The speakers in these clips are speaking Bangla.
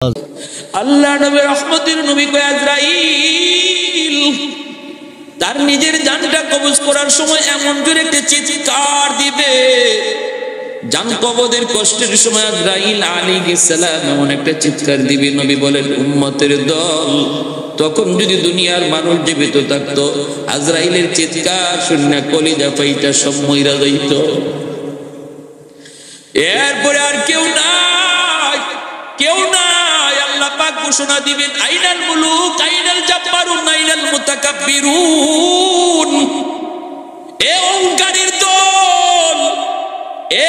আল্লাহ নবী রহমতের নবী কয় আজরাইল তার নিজের জানটা কবজ করার সময় এমন জোরে একটা চিৎকার দিবে, জান কবজের কষ্টের সময় আজরাইল আলাইহিস সালাম এমন একটা চিৎকার দিবে, নবী বলেন উম্মতের দল তখন যদি দুনিয়ার মানুষ জীবিত থাকতো আজরাইলের চিৎকার শুনে কলিজা ফাইটা সব মইরা যাইত। এরপরে আর কেউ নাই, কেউ নাই। আল্লাহ পাক ঘোষণা দিবেন আইনাল মুলুক আইনাল জাব্বারুন আইনাল মুতাকাব্বিরুন। এ অহংকারীর দল,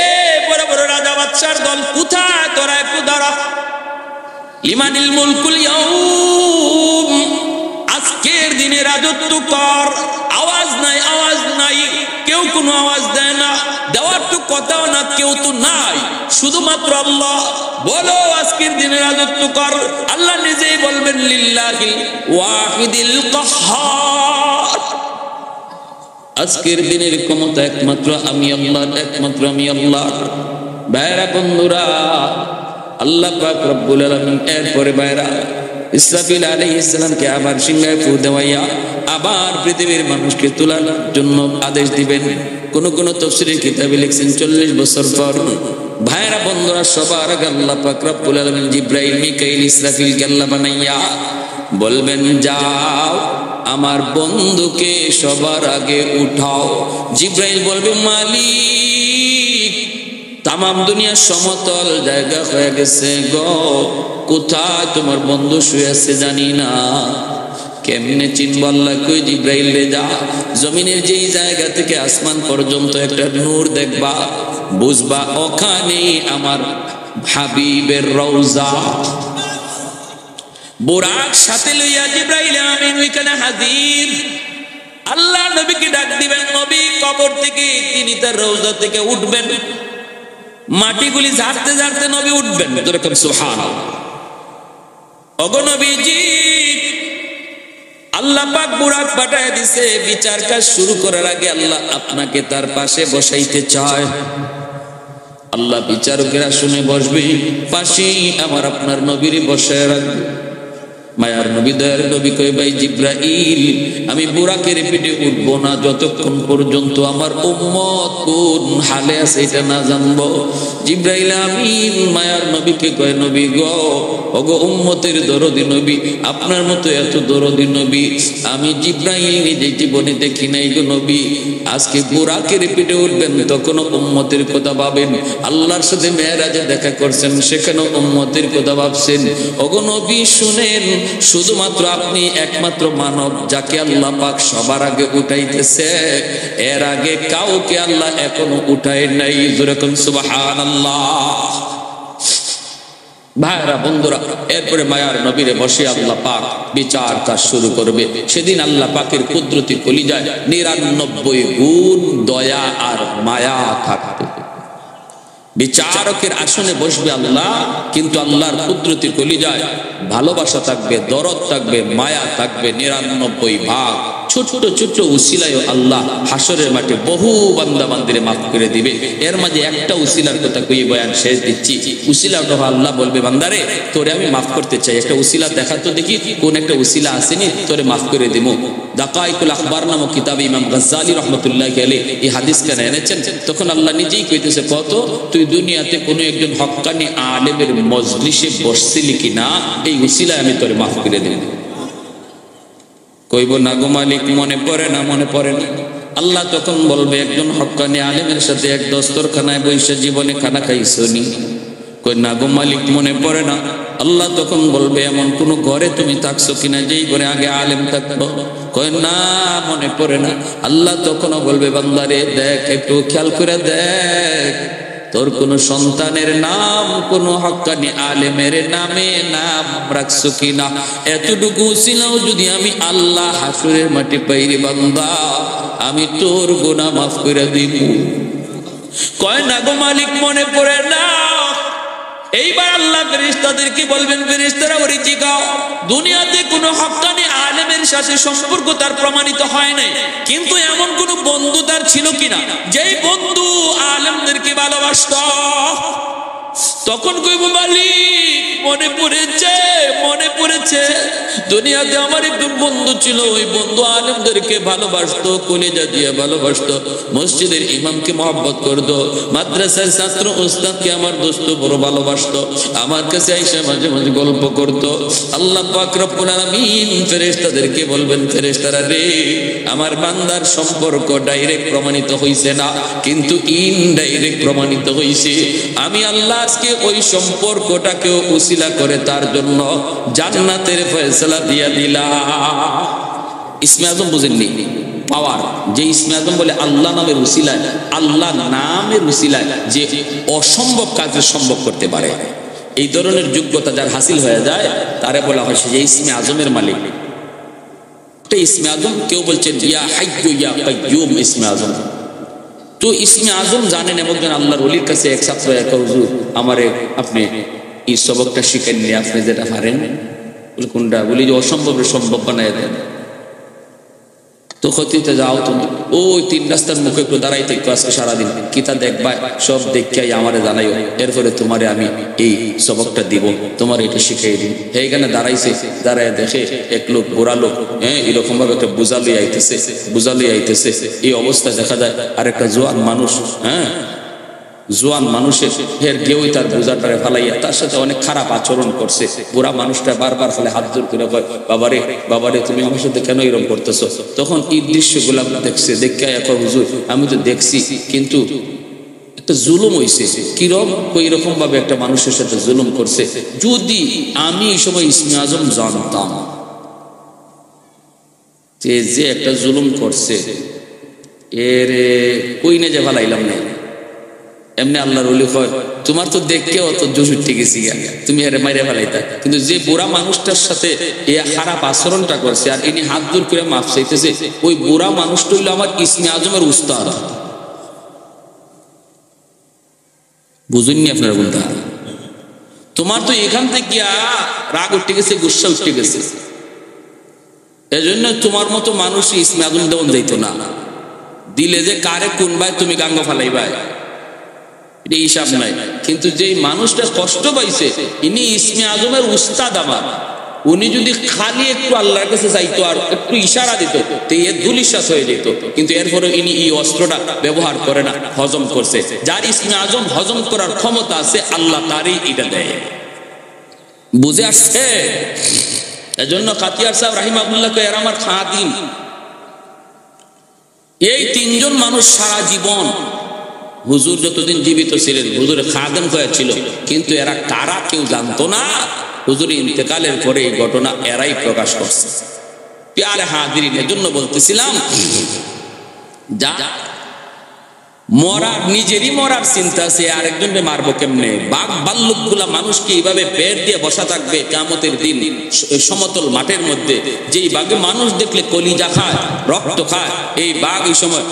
এ বড় বড় রাজা বাদশার দল, কোথায় তোরা? একটু দাঁড়া। লিমানিল মুলকুল ইয়াউম, আজকের দিনে রাজত্ব কর। আওয়াজ নাই, আওয়াজ নাই, কেউ কোনো আওয়াজ দেয় না, দেওয়ার তো কথাও না, কেউ তো নাই, শুধুমাত্র আল্লাহ। বলো আজকের দিনে রাজত্ব কর। আল্লাহ নিজেই বলবেন লিল্লাহিল ওয়াহিদিল কাহ্হার। আজকের দিনের ক্ষমতা একমাত্র আমি আল্লাহ, একমাত্র আমি আল্লাহ। ভাইরা বন্ধুরা, আল্লাহ পাক রব্বুল আলামিন এরপরে ভাইরা ইসরাফিল আলাইহিস সালামকে আবার সিংহায় ফু দেওয়াইয়া আবার পৃথিবীর মানুষকে তোলার জন্য আদেশ দিবেন। কোন কোন তাফসীরের কিতাবে লিখছেন 40 বছর পর। ভাইরা বন্ধুরা, সবার আগে আল্লাহ পাক রব্বুল আলামিন জিবরাইল মিকাইল ইসরাফিলকে আল্লাহ বানাইয়া বলবেন যাও আমার বন্ধুকে সবার আগে উঠাও। জিবরাইল বলবে মালিক তামাম দুনিয়া সমতল জায়গা হয়ে গেছে গো, কোথায় তোমার বন্ধু শুয়ে আছে জানি না, কেমনে চিনব? আল্লাহ কই জিবরাইল রে যা জমিনের যেই জায়গা থেকে আসমান পর্যন্ত একটা নূর দেখবা, বুঝবা ওখানে আমার হাবিবের রওজা। বুরাক সাথে লইয়া জিবরাইল আমিন ওইখানে হাজির। আল্লাহ নবীকে ডাক দিবেন, নবী কবর থেকে তিনি তার রওজা থেকে উঠবেন, মাটিগুলি ঝাড়তে ঝাড়তে নবী উঠবেন। যেরকম সুবহানাল্লাহ। ওগো নবীজি, আল্লাহ পাক বুরাক পাঠায় দিছে, বিচার কাজ শুরু করার আগে আল্লাহ আপনাকে তার পাশে বসাইতে চায়। আল্লাহ বিচারকেরা শুনে বসবে, পাশেই আমার আপনার নবীর বসায় রাখবে। মায়ার নবী দয়ার নবী কই ভাই জিবরাইল আমি বুরাকের পিঠে উঠবো না যতক্ষণ পর্যন্ত আমার উম্মত কোন হালে আছে এটা না জানবো। জিবরাইল আমিন মায়ার নবীকে কয় নবী গো, ওগো উম্মতের দরদি নবী, আপনার মতো এত দরদি নবী আমি জিবরাইল নিজে জীবনে দেখি নাই গো নবী। আজকে বুরাকের পিঠে উঠবেন তখন উম্মতের কথা ভাবেন, আল্লাহর সাথে মেরাজে দেখা করছেন সেখানে উম্মতের কথা ভাবছেন। ওগো নবী শুনেন, শুধুমাত্র আপনি একমাত্র মানব যাকে আল্লাহ পাক সবার আগে উঠাইতেছে, এর আগে কাউকে আল্লাহ এখনো উঠায় নাই। যেরকম সুবহানাল্লাহ। ভাইরা বন্ধুরা, এরপরে মায়ার নবীরে বসে আল্লাহ পাক বিচার কাজ শুরু করবে। সেদিন আল্লাহ পাকের কুদরতি কলিজায় 99 গুণ দয়া আর মায়া থাকবে। বিচারকের আসনে বসবে আল্লাহ, কিন্তু আল্লাহর কুদরতি কলিজায় ভালোবাসা থাকবে, দরদ থাকবে, মায়া থাকবে 99 ভাগ। ছোট ছোট উসিলায় আল্লাহ হাসরের মাঠে বহু বান্দা বান্দিরে মাফ করে দিবে। এর মাঝে একটা উসিলার কথা কই বয়ান শেষ দিচ্ছি। উসিলাটা আল্লাহ বলবে বান্দারে তোরে আমি মাফ করতে চাই, একটা উসিলা দেখা তো দেখি কোন একটা উসিলা আসেনি, তোরে মাফ করে দিব। দাকাইকুল আখবার নামক কিতাবে ইমাম গাজ্জালী রাহমাতুল্লাহি আলাইহি এই হাদিস কেন এনেছেন, তখন আল্লাহ নিজেই কইতেছে কত তুই দুনিয়াতে কোনো একজন হক্কানি আলেমের মজলিসে বসছিলি কিনা, এই উসিলায় আমি তোরে মাফ করে দেব। কইব না গো মালিক মনে পড়ে না, মনে পড়ে না। আল্লাহ তখন বলবে একজন হক্কানি আলেমের সাথে এক দস্তরখানায় বসে জীবনে খানা খাইছনি? কই না গো মালিক মনে পড়ে না। আল্লাহ তখন বলবে এমন কোন ঘরে তুমি থাকছো কিনা যেই ঘরে আগে আলেম থাকতো? কই না মনে পড়ে না। আল্লাহ তখনও বলবে বান্দারে দেখ একটু খেয়াল করে দেখ, তোর কোন সন্তানের নাম কোন হক্কানি আলেমের নামে নাম রাখছো কিনা? এতটুকু ছিলাও যদি আমি আল্লাহ হাসরের মাটি পাইরে বান্দা আমি তোর গুনাহ মাফ করে দিব। কয় না গো মালিক মনে পড়ে না। এইবার আল্লাহ ফেরেশতাদেরকে বলবেন ফেরেশতারা ওরে জিগাও, দুনিয়াতে কোনো হক্কানি আলেমের সাথে সম্পর্ক তার প্রমাণিত হয় নাই, কিন্তু এমন কোন বন্ধু তার ছিল কিনা যেই বন্ধু আলেমদেরকে ভালোবাসতো? তখন কইব মালিক মনে পড়েছে দুনিয়াতে আমার একজন বন্ধু ছিল, ওই বন্ধু আলেমদেরকে ভালোবাসতো, কলিজা দিয়ে ভালোবাসতো, মসজিদের ইমামকে মহব্বত করতো, মাদ্রাসার ছাত্র উস্তাদকে আমার দোস্ত বড় ভালোবাসতো, আমার কাছে আইসা মাঝে মাঝে গল্প করতো। আল্লাহ পাক রব্বুল আলামিন ফেরেশতাদেরকে বলবেন, ফেরেশতারা রে, আমার বান্দার সম্পর্ক ডাইরেক্ট প্রমাণিত হইছে না, কিন্তু ইনডাইরেক্ট প্রমাণিত হইছে। আমি আল্লাহ আজকে ওই সম্পর্কটাকেও উসিলা করে তার জন্য জান্নাতের ফয়সালা দিয়া দিলাম। ইসমে আজম বুঝেননি? পাওয়ার, যে ইসমে আজম বলে আল্লাহ নামের উসিলায়, আল্লাহ নামের উসিলায় যে অসম্ভব কাজের সম্ভব করতে পারে, এই ধরনের যোগ্যতা যার হাসিল হয়ে যায় তারে বলা হয় সে যে ইসমে আজমের মালিক। ইসমে আজম কেউ বলছেন ইয়া হাইয়্যু ইয়া কাইয়্যুম ইসমে আজম। তো ইসমে আজম জানেন এমন আল্লাহর ওলির কাছে এক ছাত্র এক হুজুর আমারে আপনি এই সবকটা শিখেন নি, আপনি যেটা পারেন কোনটা, বলি যে অসম্ভবের সম্ভব বানায় দেন। তো ক্ষতিতে যাও তুমি ওই 3 রাস্তার মুখে একটু দাঁড়াইতে, একটু আজকে সারাদিন কিতা দেখবা, সব দেখাই আমারে জানাইও, এরপরে তোমারে আমি এই সবকটা দিব, তোমার এটা শিখাই দিই। এইখানে দাঁড়াইছে, দাঁড়ায় দেখে এক লোক বুড়া লোক, এরকম ভাবে একটা বোঝা লই আইতেছে। এই অবস্থা দেখা যায় আর একটা জোয়ান মানুষ, জোয়ান মানুষের ফের কেউই তার বোঝাটারে ফালাইয়া তার সাথে অনেক খারাপ আচরণ করছে। বুড়া মানুষটা বারবার ফলে হাত জোর করে কয়, বাবারে তুমি আমার সাথে কেন এরকম করতেছো? তখন এই দৃশ্যগুলা দেখছে, দেখে এখন হুজুর আমি তো দেখছি, কিন্তু একটা জুলুম হইছে। কিরকম? এরকম ভাবে একটা মানুষের সাথে জুলুম করছে। যদি আমি এই সময় ইসমে আজম জানতাম যে একটা জুলুম করছে, এর কই না যে ভালাইলাম না। এমনি আল্লাহর ওলি হয় তোমার তো দেখকে অত জোশ উঠে গেছি, তুমি এর মাইরে ফেলাইতা, কিন্তু যে বুড়া মানুষটার সাথে এই খারাপ আচরণটা করছে আর ইনি হাত দূর করে মাফ চাইতেছে, ওই বুড়া মানুষটা হইল আমার ইসমে আজমের উস্তাদ। বুঝুননি আপনারা বলতে? তোমার তো এখান থেকে রাগ উঠে গেছে, গুসা উঠে গেছে, এজন্য তোমার মতো মানুষ ইসমে আজম দেওয়ান যাইতো না। দিলে যে কারে কোন ভাই তুমি গাঙ্গ ফালাইবাই হিসাব নাই, কিন্তু যেই মানুষটা কষ্ট পাইছে ইনি ইসমে আজমের উস্তাদ আমার, উনি যদি খালি একটু আল্লাহর কাছে চাইতো আর একটু ইশারা দিত তো এর দুলিশ্বাস হয়ে যেত, কিন্তু এরপরে ইনি এই অস্ত্রটা ব্যবহার করে না, হজম করছে। যার ইসমে আজম হজম করার ক্ষমতা আছে আল্লাহ তারই এটা দেয়। বুঝে আসছে? এজন্য কাতিয়ার সাহেব রাহিমাহুল্লাহকে এর আমার খাদিম, এই 3 জন মানুষ সারা জীবন হুজুর যতদিন জীবিত ছিলেন হুজুরের খাদেম হয়েছিল, কিন্তু এরা কারা কেউ জানতো না। হুজুর ইন্তেকালের পরে এই ঘটনা এরাই প্রকাশ করছে। প্যারে হাজিরিন, এজন্য বলতেছিলাম যা মরার, নিজেরই মরার চিন্তা আছে, আরেকজনকে মারবো কেমনে। বাঘ ভাল্লুক গুলা মানুষকে এইভাবে বের দিয়ে বসা থাকবে কিয়ামতের দিন সমতল মাঠের মধ্যে। যেই বাঘে মানুষ দেখলে কলিজা খায়, রক্ত খায়, এই বাঘ এই সময়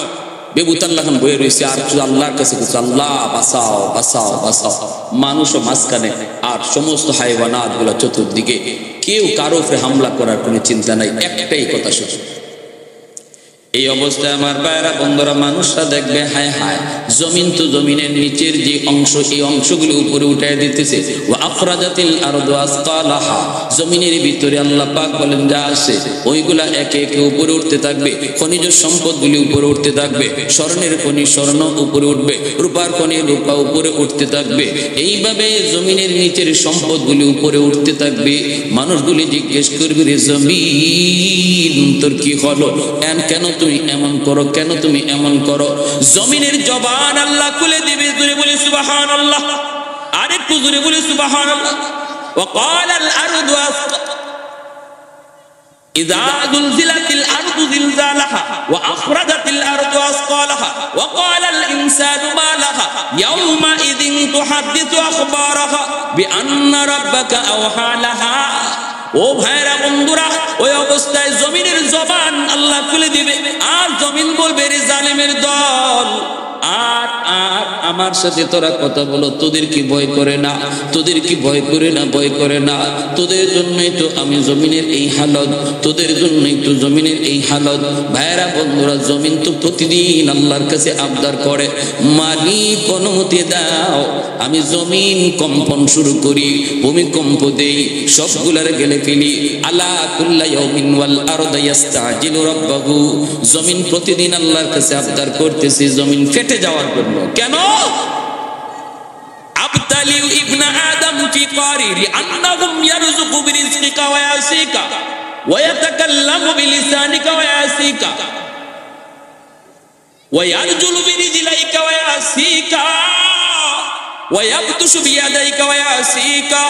বেবুতাল্লাহ বয়ে রয়েছে আর আল্লাহর কাছে আল্লাহ বাঁচাও বাঁচাও বাঁচাও। মানুষও মাঝখানে আর সমস্ত হাইওয়ানাত গুলা চতুর্দিকে, কেউ কারো উপরে হামলা করার কোনো চিন্তা নাই, একটাই কথা শুধু। এই অবস্থায় আমার ভাইরা বন্ধুরা মানুষরা দেখবে হায় হায় জমিন তো জমিনের নিচের যে অংশ এই অংশগুলো উপরে উঠায় দিতেছে। ওয়া আখরাজাতিল আরদু আসকালাহা, জমিনের ভিতরে আল্লাহ পাক বলেন যা আছে ওইগুলা একে একে উপরে উঠতে থাকবে। খনিজ সম্পদগুলি উপরে উঠতে থাকবে, স্বর্ণের খনি স্বর্ণ উপরে উঠবে, রূপার খনি রূপা উপরে উঠতে থাকবে। এইভাবে জমিনের নিচের সম্পদগুলি উপরে উঠতে থাকবে। মানুষগুলি জিজ্ঞেস করবে রে জমিন তোর কি হলো, কেন তুমি এমন করো, কেন তুমি এমন করো? জমিনের জবান আল্লাহ খুলে দিবে, জোরে বলে সুবহানাল্লাহ, আরেকটু জোরে বলে সুবহানাল্লাহ। ওয়া ক্বালাল আরদু ইযা যুলজিলাতিল আরদু জিলজালাহা ওয়া আখরাজাতিল আরদু আসকালাহা ওয়া ক্বালাল ইনসানু মা লাহা ইয়াওমা ইযিন তুহাদ্দিসু আখবারাহা বিআন্না রাব্বাকা আওহা লাহা। ও ভাইরা বন্ধুরা, ওই অবস্থায় জমিনের জবান আল্লাহ খুলে দিবে, আর জমিন বলবে রে জালিমের দল, আর আর আমার সাথে তোরা কথা বলো, তোদের কি ভয় করে না? তোদের কি ভয় করে না? ভয় করে না? তোদের জন্যই তো আমি জমিনের এই হালত, তোদের জন্যই তো জমিনের এই হালত। ভাইরা বন্ধুরা, জমিন তো প্রতিদিন আল্লাহর কাছে আবদার করে, মালিক অনুমতি দাও, আমি জমিন কম্পন শুরু করি, ভূমিকম্প দেই, সবগুলার গেলে ফেলি। আলা কুল্লা ইয়াউমিন ওয়াল আরদু ইস্তাজিলু রাব্বাহু, জমিন প্রতিদিন আল্লাহর কাছে আবদার করতেছে জমিন ফেটে যাওয়ার জন্য। কেন? আবতালিউ ইবনা আদম ফি কারিরি আন্নাহুম ইয়ারযুকু বিরিজকিকা ওয়া ইয়াসিকা ওয়া ইয়াতাকাল্লামু বিলিসানিকা ওয়া ইয়াসিকা ওয়া ইয়ারজুলু বিরিজলাইকা ওয়া ইয়াসিকা ওয়া ইয়াবতুশু বিয়াদাইকা ওয়া ইয়াসিকা।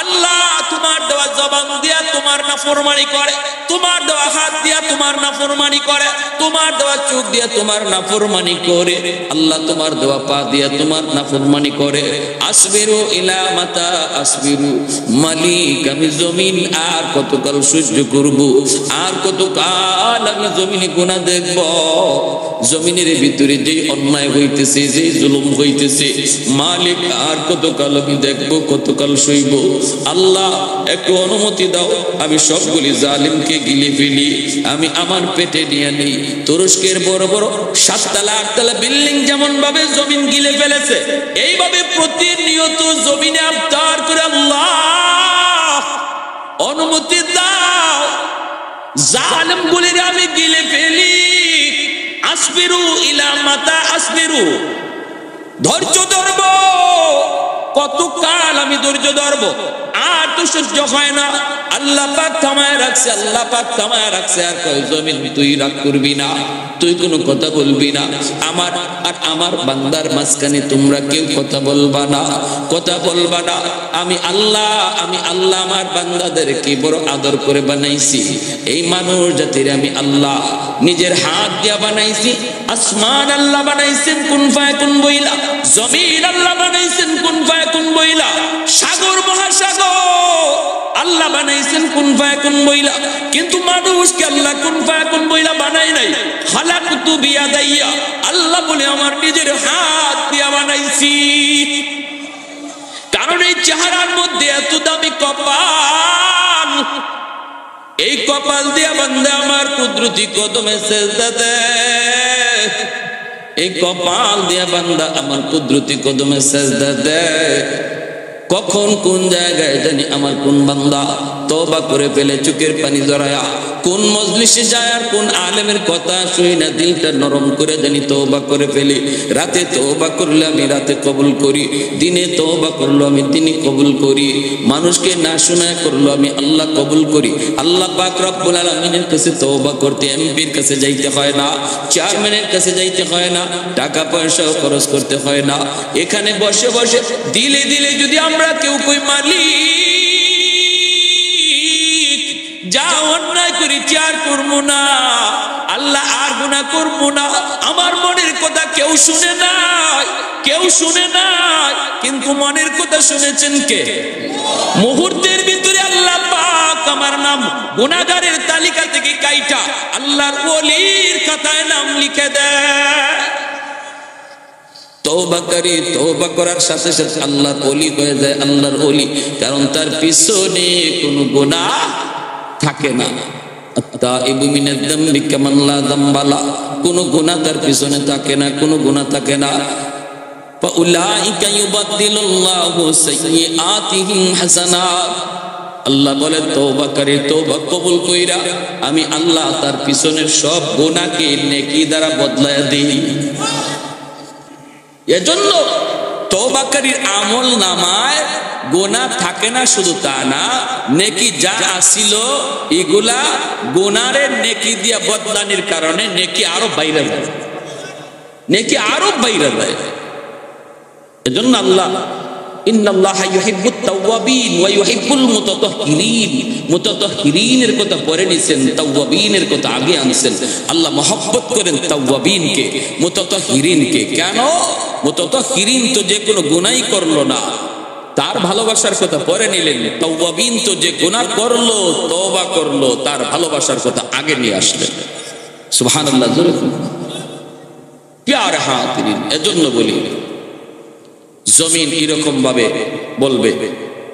আল্লাহ তোমার দেওয়া জবান দিয়া তোমার নাফরমানি করে, তোমার দেওয়া হাত দিয়া তোমার নাফরমানি করে, তোমার দেওয়া চোখ দিয়া তোমার নাফরমানি করে, আল্লাহ তোমার দেওয়া পা দিয়া তোমার নাফরমানি করে। আসবিরু ইলা মাতা আসবিরু, মালিক আমি জমিন আর কতকাল সহ্য করব, আর কতকাল আমি জমিনে গুনাহ দেখব, জমিনের ভিতরে যে অন্যায় হইতেছে, যে জুলুম হইতেছে, মালিক আর কতকাল আমি দেখব, কতকাল সইব। আল্লাহ একটু অনুমতি দাও, আমি সবগুলি জালিমকে গিলে ফেলি, আমি আমার পেটে নিয়ে নেই। তুরস্কের বড় বড় 7 তলা 8 তলা বিল্ডিং যেমন ভাবে জমিন গিলে ফেলেছে, এইভাবে প্রতিনিয়ত জমিনে আবদার করে, আল্লাহ অনুমতি দাও, জালিমগুলির আমি গিলে ফেলি। আসবিরু ইলা মাতা আসবিরু, ধৈর্য ধরব, কতকাল আমি ধৈর্য ধরব, আর তো সহ্য হয় না। আল্লাহ পাক থামায় রাখছে, আল্লাহ পাক থামায় রাখছে, আর কয় জমিন তুই রাগ করবি না, তুই কোনো কথা বলবি না, আমার আর আমার বান্দার মাঝখানে তোমরা কেউ কথা বলবা না, কথা বলবা না। আমি আল্লাহ আমার বান্দাদেরকে বড় আদর করে বানাইছি, এই মানুষ জাতির আমি আল্লাহ নিজের হাত দিয়া বানাইছি। আসমান আল্লাহ বানাইছেন কুন ফায়াকুন বইলা, জমিন আল্লাহ বানাইছেন কুন ফায়াকুন বইলা, সাগর মহাসাগর আল্লাহ বানাইছেন কুন ফায়াকুন বইলা, কিন্তু মানুষকে আল্লাহ কুন ফায়াকুন বইলা বানায় নাই। খালাকতু বিয়াদাইয়া, আল্লাহ বলে আমার নিজের হাত দিয়া বানাইছি। কারণ এই চেহারার মধ্যে এত দামি কপাল, এই কপাল দিয়া বান্দা আমার কুদরতি কদমে সেজদা দেয়, এই কপাল দিয়া বান্দা আমার কুদরতি কদমে সেজদা দেয়। কখন কোন জায়গায় জানি আমার কোন বান্দা তওবা করে ফেলে চোখের পানি জড়ায়া, কোন মজলিসে যায় আর কোন আলেমের কথা শুই না দিলটা নরম করে জানি তওবা করে ফেলি। রাতে তওবা করলে আমি রাতে কবুল করি, দিনে তওবা করলো আমি দিনে কবুল করি, মানুষকে না শোনায় করলো আমি আল্লাহ কবুল করি। আল্লাহ পাক রব্বুল আলামিনের কাছে তওবা করতে এমপির কাছে যাইতে হয় না, চেয়ারম্যানের কাছে যাইতে হয় না, টাকা পয়সাও খরচ করতে হয় না। এখানে বসে বসে দিলে দিলে যদি আমরা কেউ কই মালিক যা অন্যায় করেছি আর করবো না, আল্লাহ আর গুনাহ করবো না, আমার মনের কথা কেউ শুনে নাই, কেউ শুনে নাই, কিন্তু মনের কথা শুনেছেন কে? মুহূর্তের ভিতরে আল্লাহ পাক আমার নাম গুনাহগারের তালিকা থেকে কাইটা আল্লাহর ওলির খাতায় নাম লিখে দেয়। তওবা করি, তওবা করার সাথে সাথে আল্লাহর ওলি হয়ে যায়, আল্লাহর ওলি, কারণ তার পিছনে কোনো গুনাহ থাকে না। আত-তাইবু মিনাদ যামবি কামান লা যামবা লা, কোনো গুনাহ তার পিছনে থাকে না, কোনো গুনাহ থাকে না। ফাউলাইকা ইউবাদদিলুল্লাহু সাইয়্যাতিহিম হাসানাত, আল্লাহ বলে তওবা করে তওবা কবুল কইরা আমি আল্লাহ তার পিছনের সব গুনাহকে নেকি দ্বারা বদলায়া দেই। এজন্য তওবাকারীর আমল নামায় গুনাহ থাকে না, শুধু তা না, নেকি যা আসিল এগুলা গুনাহের নেকি দিয়া বদলানির কারণে নেকি আরো বাইরে যায়, নেকি আরো বাইরে যায়। এজন্য আল্লাহ ইন্নাল্লাহা ইউহিব্বুত তাওয়াবিন ওয়া ইউহিব্বুল মুতাতাহহিরিন, মুতাতাহহিরিনের কথা পরে নিছেন, তাওয়াবিনের কথা আগে আনছেন। আল্লাহ মহব্বত করেন তাওয়াবিনকে, মুতাতাহহিরিনকে। কেন? মুতাতাহহিরিন তো যে কোনো গুনাহই করলো না, তার ভালোবাসার কথা পরে নিলেন। তাওয়াবিন তো যে গুনাহ করলো, তওবা করলো, তার ভালোবাসার কথা আগে নিয়ে আসলেন। সুবহানাল্লাহ। প্যার হাতিরিন, এজন্য বলি জমিন এরকম ভাবে বলবে,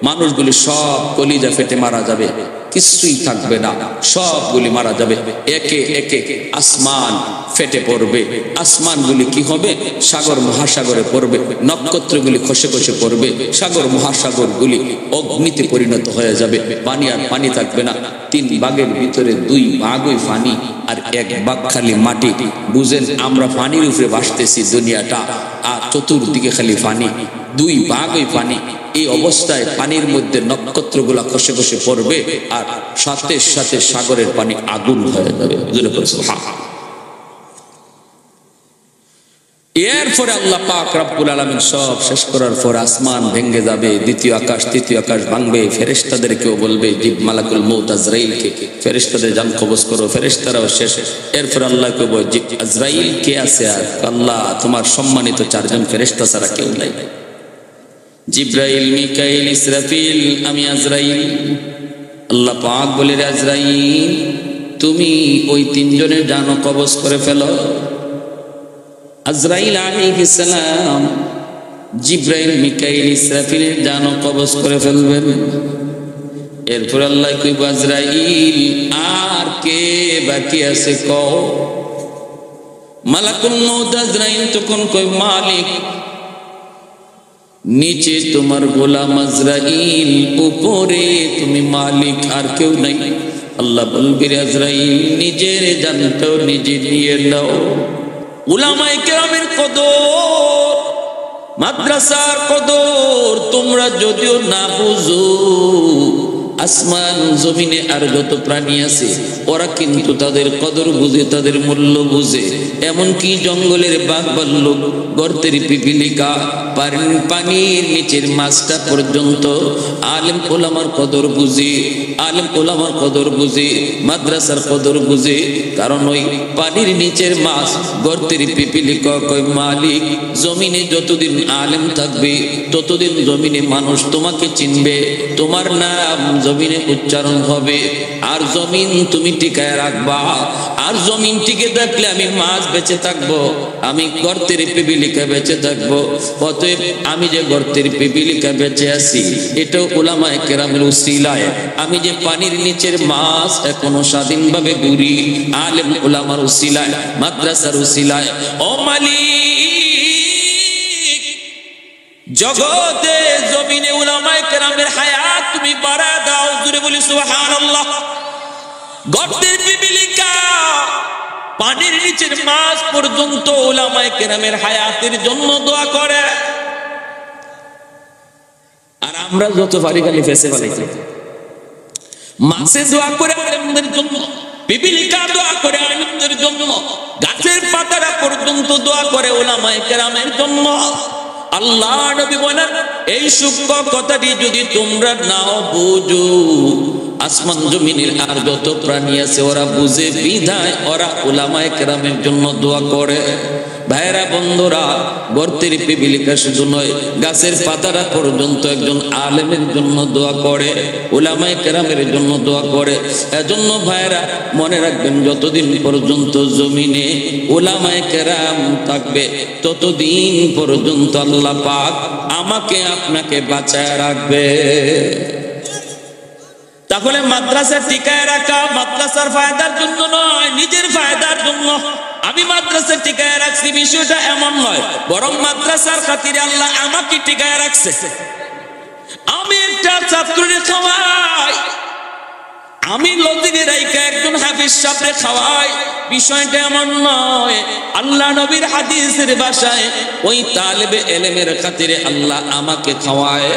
মানুষগুলি সব কলিজা ফেটে মারা যাবে, কিছুই থাকবে না, সবগুলি মারা যাবে। একে একে আসমান ফেটে পড়বে। আসমানগুলি কি হবে? সাগর মহাসাগরে পড়বে। নক্ষত্রগুলি খসে খসে পড়বে। সাগর মহাসাগরগুলি অগ্নিতে পরিণত হয়ে যাবে। পানি আর পানি থাকবে না। 3 ভাগের ভিতরে 2 ভাগই পানি আর 1 ভাগ খালি মাটি। বুঝেন, আমরা পানির উপরে ভাসতেছি দুনিয়াটা, আর চতুর্দিকে খালি পানি, 2 ভাগই পানি। এই অবস্থায় পানির মধ্যে নক্ষত্রগুলা খসে খসে পড়বে, আর সাথে সাথে সাগরের পানি আগুন হয়ে যাবে। এরপরে আল্লাহ পাক রব্বুল আলামিন সব শেষ করার পর আসমান ভেঙে যাবে, দ্বিতীয় আকাশ তৃতীয় আকাশ ভাঙবে। ফেরেশতাদেরকেও বলবে, মালাকুল মউত আজরাইলকে, ফেরেশতাদের জান কবজ করো। ফেরেশতারাও শেষ। এরপর আল্লাহ কইব, আজরাইল কে আছে? আর আল্লাহ, তোমার সম্মানিত 4 জন ফেরেশতা ছাড়া কেউ নাই। জিব্রাইল, মিকাইল, ইসরাফিল, আমি আজরাইল। আল্লাহ পাক বলে, আজরাইল তুমি ওই 3 জনের জান কবজ করে ফেলো। আজরাইল আলাইহিস সালাম জিব্রাইল, মিকাইল, ইসরাফিলের জান কবজ করে ফেলবেন। এরপর আল্লাহ কইব, আজরাইল আর কে বাকি আছে কও। মালাকুল মউত আজরাইল তখন কই, মালিক নিচে তোমার গোলাম আজরাইল, উপরে তুমি মালিক, আর কেউ নাই। আল্লাহ বলবে, আজরাইল নিজের জানটাও নিজে নিয়ে নাও। উলামায়ে কেরামের কদর, মাদ্রাসার কদর তোমরা যদিও না বুঝো, আসমান জমিনে আর যত প্রাণী আছে ওরা কিন্তু তাদের কদর বুঝে, তাদের মূল্য বুঝে। এমনকি জঙ্গলের বাঘ ভাল্লুক, গর্তের পিপিলিকা, পানির নিচের মাছটা পর্যন্ত আলেম ওলামার কদর বুঝে, আলেম ওলামার কদর বুঝে, মাদ্রাসার কদর বুঝে। কারণ ওই পানির নিচের মাছ, গর্তের পিপিলিকা কয়, মালিক জমিনে যতদিন আলেম থাকবে ততদিন জমিনে মানুষ তোমাকে চিনবে, তোমার নাম জমিনে উচ্চারণ হবে, আর জমিন তুমি টিকায় রাখবা। আর জমিন টিকে থাকলে আমি মাছ বেঁচে থাকবো, আমি গর্তের পিপিলিকা বেঁচে থাকবো। অতএব আমি যে গর্তের পিপিলিকা বেঁচে আছি, এটাও উলামায়ে কেরামের উসিলায়। আমি যে পানির নিচের মাছ এখনো স্বাধীনভাবে ঘুরি, আলেম উলামার উসিলায়, মাদ্রাসার উসিলায়। ও মালিক, জগতে জমিনে উলামায়ে কেরামের হায়াত তুমি বাড়া দাও। জোরে বলি সুবহানাল্লাহ। গর্তের পিপিলিকা, পানির নিচের মাছ পর্যন্ত উলামায়ে কেরামের হায়াতের জন্য দোয়া করে। আর আমরা যত পারি খালি ফেসে ফেলাইছি। মাছে দোয়া করে আলেমদের জন্য, পিপিলিকা দোয়া করে আলেমদের জন্য, গাছের পাতারা পর্যন্ত দোয়া করে উলামায়ে কেরামের জন্য। আল্লাহ নবী বলেন, এই সূক্ষ্ম কথাটি যদি তোমরা নাও বুঝো, আসমান জমিনের আর যত প্রাণী আছে ওরা বুঝে, বিধায় ওরা উলামায়ে কেরামের জন্য দোয়া করে। ভাইরা বন্ধুরা, গর্তের পিপিলিকা শুধু নয়, গাছের পাতারা পর্যন্ত একজন আলেমের জন্য দোয়া করে, উলামায়ে কেরামের জন্য দোয়া করে। এজন্য ভাইরা মনে রাখবেন, যতদিন পর্যন্ত জমিনে উলামায়ে কেরাম থাকবে ততদিন পর্যন্ত আল্লাহ পাক আমাকে আপনাকে বাঁচায় রাখবে। তাহলে মাদ্রাসা টিকায় রাখা মাদ্রাসার ফায়দার জন্য নয়, নিজের ফায়দার জন্য। আমি মাদ্রাসা টিকায় রাখছি বিষয়টা এমন নয়, বরং মাদ্রাসার খাতিরে আল্লাহ আমাকে টিকায় রাখছে। আমি একটা ছাত্রকে খাওয়াই, আমি লজিনে রাইকা একজন হাফেজ সাহেবকে খাওয়াই, বিষয়টা এমন নয়। আল্লাহ নবীর হাদিসের ভাষায় ওই তালেবে ইলমের খাতিরে আল্লাহ আমাকে খাওয়ায়,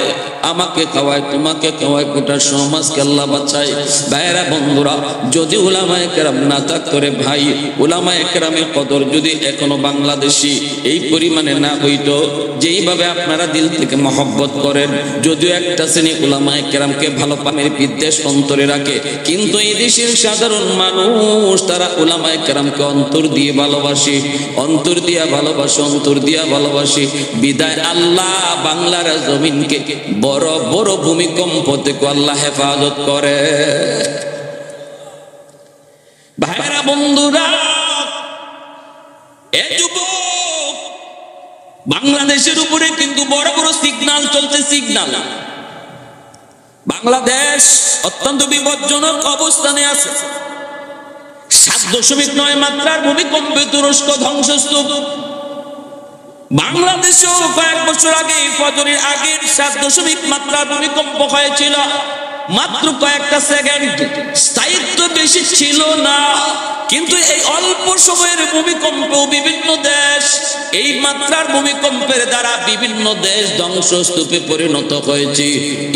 আমাকে খাওয়ায়, তোমাকে খাওয়ায়, গোটা সমাজকে আল্লাহ বাঁচায়। ভাইরা বন্ধুরা, যদি উলামায়ে কেরাম না থাকতো রে ভাই, উলামায়ে কেরামের কদর যদি এখনো বাংলাদেশি এই পরিমাণে না হইতো, যেইভাবে আপনারা দিল থেকে মহব্বত করেন, যদিও একটা শ্রেণী উলামায়ে কেরামকে ভালো পামের বিদ্বেষ অন্তরে রাখে, কিন্তু এই দেশের সাধারণ মানুষ তারা উলামায়ে কেরামকে অন্তর দিয়ে ভালোবাসি, অন্তর দিয়া ভালোবাসি, অন্তর দিয়া ভালোবাসি। বিদায় আল্লাহ বাংলার জমিনকে বড় বড় ভূমিকম্প থেকে আল্লাহ হেফাজত করে। ভাইরা বন্ধুরা, এ যুবক, বাংলাদেশের উপরে কিন্তু বড় বড় সিগন্যাল চলছে, সিগন্যাল। বাংলাদেশ অত্যন্ত বিপজ্জনক অবস্থানে আছে। 7.9 মাত্রার ভূমিকম্পে তুরস্ক ধ্বংসস্তূপ। বাংলাদেশেও কয়েক বছর আগে ফজরের আগের 7 মাত্রার ভূমিকম্প হয়েছিল, মাত্র কয়েকটা সেকেন্ড, স্থায়িত্ব বেশি ছিল না। কিন্তু এই অল্প সময়ের ভূমিকম্প বিভিন্ন দেশ, এই মাত্রার ভূমিকম্পের দ্বারা বিভিন্ন দেশ ধ্বংসস্তূপে পরিণত হয়েছে।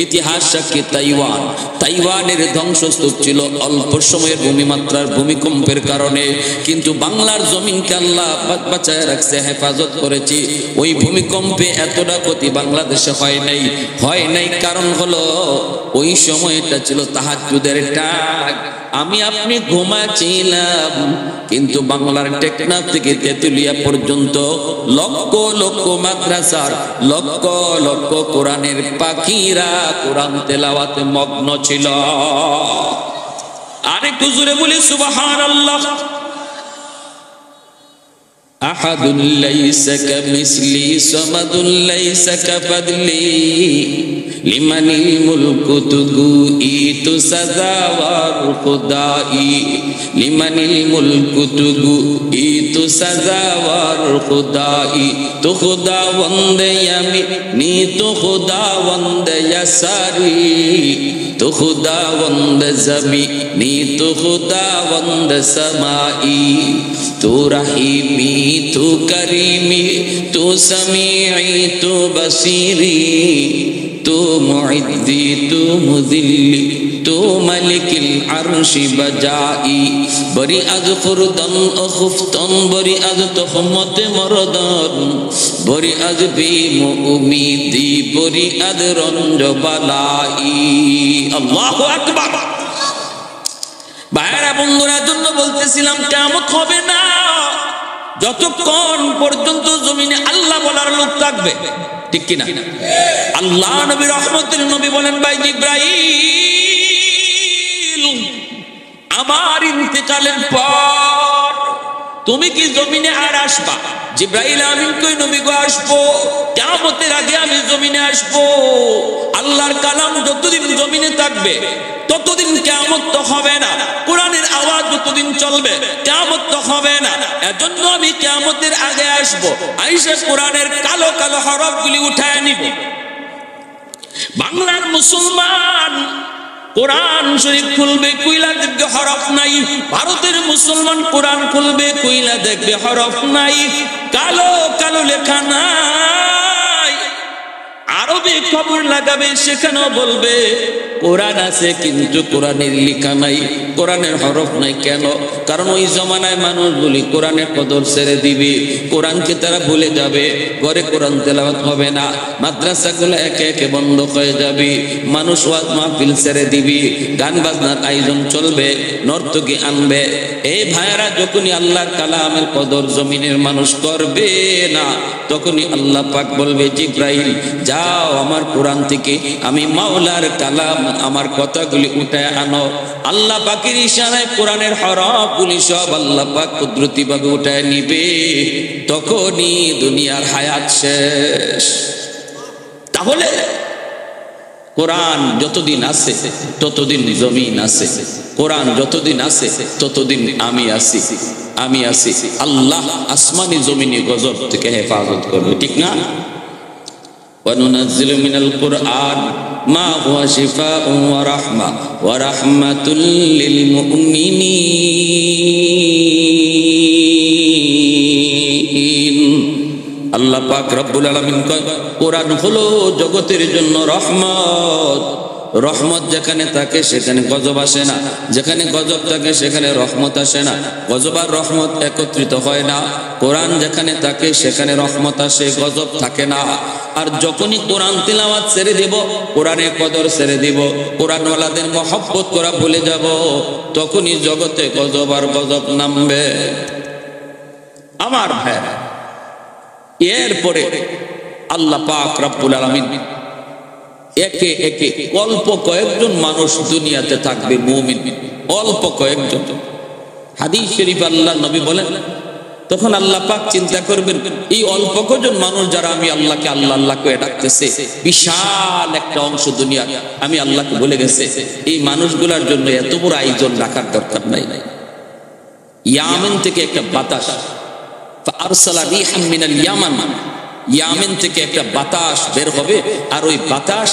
ইতিহাস সাক্ষী তাইওয়ান, তাইওয়ানের ধ্বংসস্তূপ ছিল অল্প সময়ের ভূমিমাত্রার ভূমিকম্পের কারণে। কিন্তু বাংলার জমিনকে আল্লাহ বাঁচায় রাখছে, হেফাজত করেছে। ওই ভূমিকম্পে এতটা ক্ষতি বাংলাদেশে হয় নাই। কারণ হলো ওই সময়টা ছিল তাহাজ্জুদের টাক। আমি আপনি ঘুমাচ্ছিলাম, কিন্তু বাংলার টেকনাফ থেকে তেতুলিয়া পর্যন্ত লক্ষ লক্ষ মাদ্রাসার লক্ষ লক্ষ কোরআনের পাখিরা কোরআন তেলাওয়াতে মগ্ন ছিল। আরেকটু জোরে বলি সুবহানাল্লাহ। আহাদুল লাইসা কামিসলি সামাদুল লাইসা কাফাদলি লিমানিল মুলকু তুগুইতু সাজাওয়ার খুদাই লিমানিল মুলকু তুগুইতু সাজাওয়ার খুদাই তু খুদাওয়ান্দে ইয়ামিনি তু খুদাওয়ান্দে ইয়াসারি তু খুদাওয়ান্দে জমিনি তু খুদাওয়ান্দে সামাই তু রাহিমি তু করিমি তু সামিঈ তু বসিরি তু মুইদ্দি তু মুযিল্লি তু মালিকিল আরশি বাজাই বরি আজ খুরদন ও খুফতন বরি আজ তহমতে মরদন বরি আজ বিমু উমিদি বরি আজ রঞ্জ বালাই। আল্লাহু আকবার। ভাইরা বন্ধুরা, জন্য বলতেছিলাম কিয়ামত হবে না যতক্ষণ পর্যন্ত জমিনে আল্লাহ বলার লোক থাকবে, ঠিক কিনা? আল্লাহ নবী রহমতের নবী বলেন, ভাই জিবরাইল, আমার ইন্তেকালের পর তুমি কি জমিনে আর আসবা? জিবরাইল আমিন কই, নবী গো আসবো, কিয়ামতের আগে আমি জমিনে আসবো। আল্লাহর কালাম যতদিন জমিনে থাকবে ততদিন কিয়ামত তো হবে না, কোরআনের আওয়াজ যতদিন চলবে কিয়ামত তো হবে না। এজন্য আমি কিয়ামতের আগে আসবো, আইসা কোরআনের কালো কালো হরফগুলি উঠায় নিব। বাংলার মুসলমান কোরআন শরীফ খুলবে, কইলা দেখবে হরফ নাই। ভারতের মুসলমান কোরআন খুলবে, কইলা দেখবে হরফ নাই, কালো কালো লেখা নাই। আরবি খবর লাগাবে, সেখানেও বলবে কোরআন আছে কিন্তু কোরআনের লেখা নাই, কোরআনের হরফ নাই। কেন? কারণ ওই জমানায় মানুষগুলি কোরআনের কদর ছেড়ে দিবে, কোরআনকে তারা ভুলে যাবে, ঘরে কোরআন তেলাওয়াত হবে না, মাদ্রাসাগুলো একে একে বন্ধ হয়ে যাবে, মানুষ ওয়াজ মাহফিল ছেড়ে দিবে, গান বাজনার আয়োজন চলবে, নর্তকী আনবে। এই ভাইয়েরা, যখনই আল্লাহর কালামের কদর জমিনের মানুষ করবে না, তখনই আল্লাহ পাক বলবে, জিবরাইল যাও আমার কোরআন থেকে আমি মাওলার কালাম, আমার কথাগুলি উঠায় আনো। আল্লাহ পাকের ইশারায় কোরআনের হরফগুলি সব আল্লাহ পাক কুদরতি ভাবে উঠায় নিবে, তখনই দুনিয়ার হায়াত শেষ। তাহলে কোরআন যতদিন আছে ততদিন জমিন আছে, কোরআন যতদিন আছে ততদিন আমি আছি। আল্লাহ আসমানি জমিনি গজব থেকে হেফাজত করবে, ঠিক না? وَنُنَزِّلُ مِنَ الْقُرْآنِ مَا هُوَ شِفَاءٌ وَرَحْمَةٌ لِلْمُؤْمِنِينَ। আল্লাহ পাক রব্বুল আলামিন কয়, কোরআন হলো জগতের জন্য রহমত, রহমত যেখানে থাকে সেখানে গজব আসে না, যেখানে গজব থাকে সেখানে রহমত আসে না। গজব আর রহমত একত্রিত হয় না। কোরআন যেখানে থাকে সেখানে রহমত আসে, গজব থাকে না। আর যখনই কোরআন তিলাওয়াত ছেড়ে দেব, কোরআনের কদর ছেড়ে দিব, কোরআনওয়ালাদের মহব্বত করা ভুলে যাব, তখনই জগতে গজব আর গজব নামবে। আমার ভাই, এরপরে আল্লাহ পাক রব্বুল আলামিন একে একে অল্প কয়েকজন মানুষ দুনিয়াতে থাকবে মুমিন, অল্প কয়েকজন। হাদিস শরীফ আল্লাহ নবী বলেন, তখন আল্লাহ পাক চিন্তা করবেন এই অল্প কজন মানুষ যারা আমি আল্লাহকে আল্লাহ আল্লাহ করে ডাকতেছে, বিশাল একটা অংশ দুনিয়া আমি আল্লাহকে বলে গেছে, এই মানুষগুলোর জন্য এত বড় আয়োজন রাখার দরকার নাই। ইয়ামেন থেকে একটা বাতাস, ফারসালা রিহাম মিনাল ইয়ামান, ইয়ামেন থেকে একটা বাতাস বের হবে, আর ওই বাতাস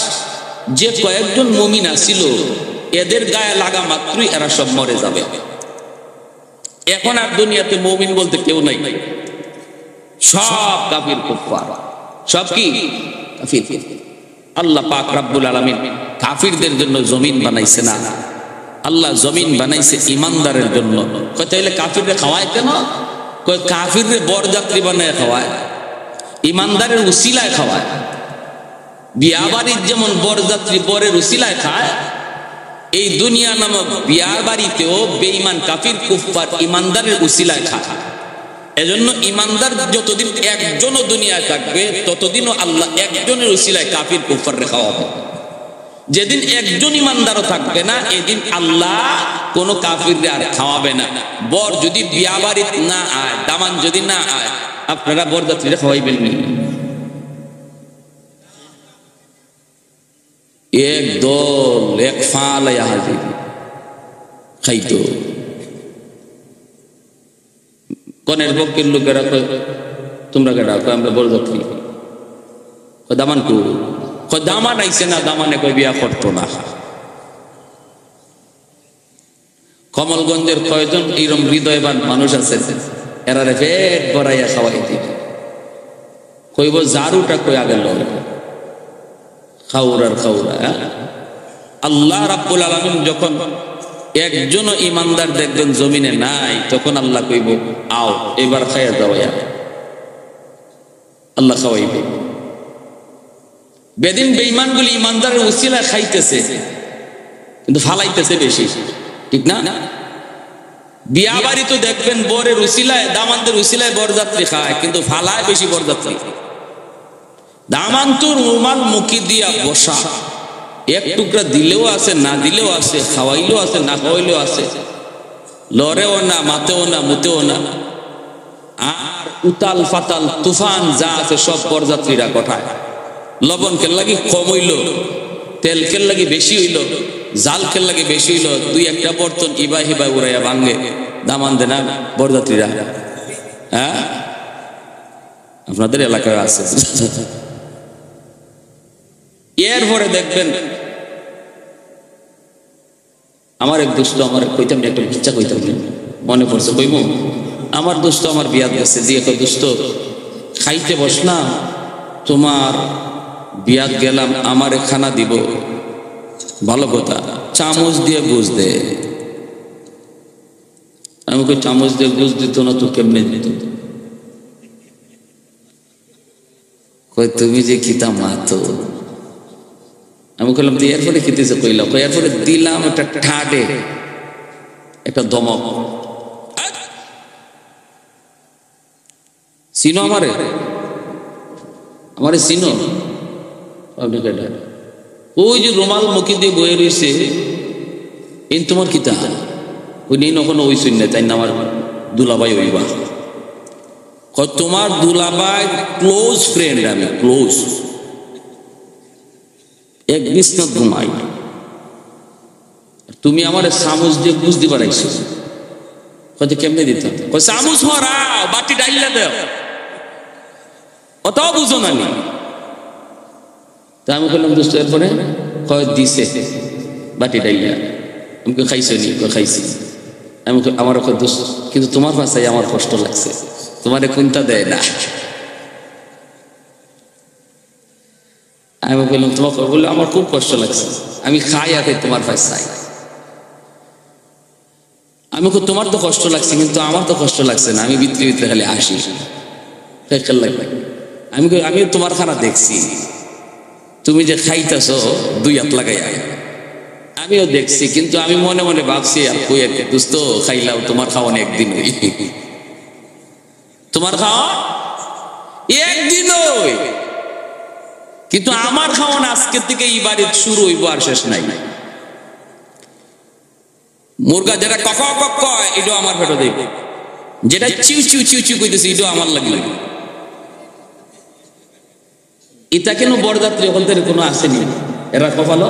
যে কয়েকজন মুমিন ছিল এদের গায়ে লাগা মাত্রই এরা সব মরে যাবে। এখন আর দুনিয়াতে মুমিন বলতে কেউ নাই, সব কাফির কুফার, সব কি কাফির। আল্লাহ পাক রব্বুল আলামিন কাফিরদের জন্য জমিন বানাইছে না, আল্লাহ জমিন বানাইছে ইমানদারের জন্য। কয় তাইলে কাফিররে খাওয়ায় কেন? কয় কাফিররে বরযাত্রী বানায় খাওয়ায়, ইমানদারের উসিলায় খাওয়ায়। বিয়া বাড়ির যেমন বরযাত্রী বরের উসিলায় খায়, এই দুনিয়া নামক বিয়া বাড়িতেও বেঈমান কাফির কুফফার ইমানদারের উসিলায় খায়। এজন্য ইমানদার যতদিন একজনও দুনিয়ায় থাকবে ততদিনও আল্লাহ একজনের উসিলায় কাফির কুফফাররে খাওয়াবে। যেদিন একজন ইমানদারও থাকবে না, এদিন আল্লাহ কোন কাফিররে আর খাওয়াবে না। বর যদি বিয়া বাড়িতে না আয়, দামান যদি না আয়, আপনারা বরযাত্রীরা খাওয়াইবেন না। এক দল এক ফালাইয়া হাজির খাইতো। কনের পক্ষের লোকেরা কয় তোমরা কেডা? কয় আমরা বরযাত্রী। কয় দামান কো? কয় দামান আইছে না, দামানে কয় বিয়া করতো না। কমলগঞ্জের কয়জন এইরকম হৃদয়বান মানুষ আছে, এরারে পেট ভরাইয়া খাওয়াই দিবে। কইব জারুটা কই আগে লয়, খাউরার খাউরা। আল্লাহ রাব্বুল আলামিন যখন একজনও ইমানদার দেখবেন জমিনে নাই, তখন আল্লাহ কইব আও এবার খাইয়া যাও। আল্লাহ খাওয়াইবে। বেদিন বেঈমানগুলি ইমানদারের উসিলায় খাইতেছে, কিন্তু ফালাইতেছে বেশি, ঠিক না? বিয়া বাড়ি তো দেখবেন বরের উসিলায়, দামানদের উসিলায় বরযাত্রী খায়, কিন্তু ফালায় বেশি বরযাত্রী। দামান তো রুমাল মুখি দিয়া বসা, এক টুকরা দিলেও আছে না দিলেও আছে, খাওয়াইলেও আছে না খাওয়াইলেও আছে, লড়েও না মাতেও না মুতেও না। আর উতাল ফাতাল তুফান যা আছে সব বরযাত্রীরা কঠায়। লবণ খেল লাগি কম হইল, তেল খেল লাগি বেশি হইল, জাল খেল লাগি বেশি হইল, দুই একটা বর্তন ইবা হিবা উড়াইয়া ভাঙ্গে দামান দেনা বরযাত্রীরা। হ্যাঁ, আপনাদের এলাকায় আছে। এরপরে দেখবেন আমার এক দোস্ত, আমার কইতাম একটা ইচ্ছা কইতাম, মনে পড়ছে কইব। আমার দোস্ত আমার বিয়াত গেছে, দিয়ে কই দোস্ত খাইতে বসলাম, তোমার বিয়াত গেলাম, আমারে খানা দিব, ভালো কথা, চামচ দিয়ে বুঝ দে। আমি কই চামচ দিয়ে বুঝ দিত না তো কেমনে দিত? কই তুমি যে খিতা মাতো। আমি কইলাম তুই এরপরে খেতেছে? কইলাম এরপরে দিলাম একটা ঠাডে একটা দমক। চিনো আমারে? আমারে চিনো? আপনি কেডা? ওই যে রুমাল মুখি দিয়ে বয়ে রয়েছে, এই তোমার কিতা? ওই নেই নখন ওই শুন না, তাই না আমার দুলাভাই ওইবা। তোমার দুলাভাই ক্লোজ ফ্রেন্ড, আমি ক্লোজ, এক বিছনা ঘুমাই, তুমি আমার চামচ দিয়ে বুঝ দিবার আইছো। কত কেমনে দিতাম? চামচ হরাও, বাটি ডাইলা দেও, অত বুঝো না নি। তা আমি বললাম দোস্ত এরপরে? কয় দিছে বাটি ডাইলা। আমি খাইছো নি? খাইছি। আমি আমার দোস্ত, কিন্তু তোমার ভাষায় আমার কষ্ট লাগছে, তোমারে কোনটা দেয় না। আমি বললাম তোমাকে বললো আমার খুব কষ্ট লাগছে, আমি খাই আর তোমার পাশে চাই। আমি তোমার তো কষ্ট লাগছে কিন্তু আমার তো কষ্ট লাগছে না, আমি ভিতরে ভিতরে খালি আসি লাগবে। আমি তোমার খানা দেখছি, তুমি যে খাইতেছো 2 হাত লাগাই, আমিও দেখছি, কিন্তু আমি মনে মনে ভাবছি আর কই আর কি দোস্ত খাইলাম, তোমার খাওয়ানো একদিন হই, তোমার খাওয়া একদিন হই, কিন্তু আমার খাওয়ানো আজকে থেকে এই বাড়ি শুরু হইব আর শেষ নাই। মুরগা যেটা কক কক কয় এটাও আমার পেটে দেব, যেটা চিউ চিউ চিউ চিউ কইতেছে এটাও আমার লাগবে। এটা কেন বরযাত্রী ওখান থেকে কোনো আসেনি, এরা কপালো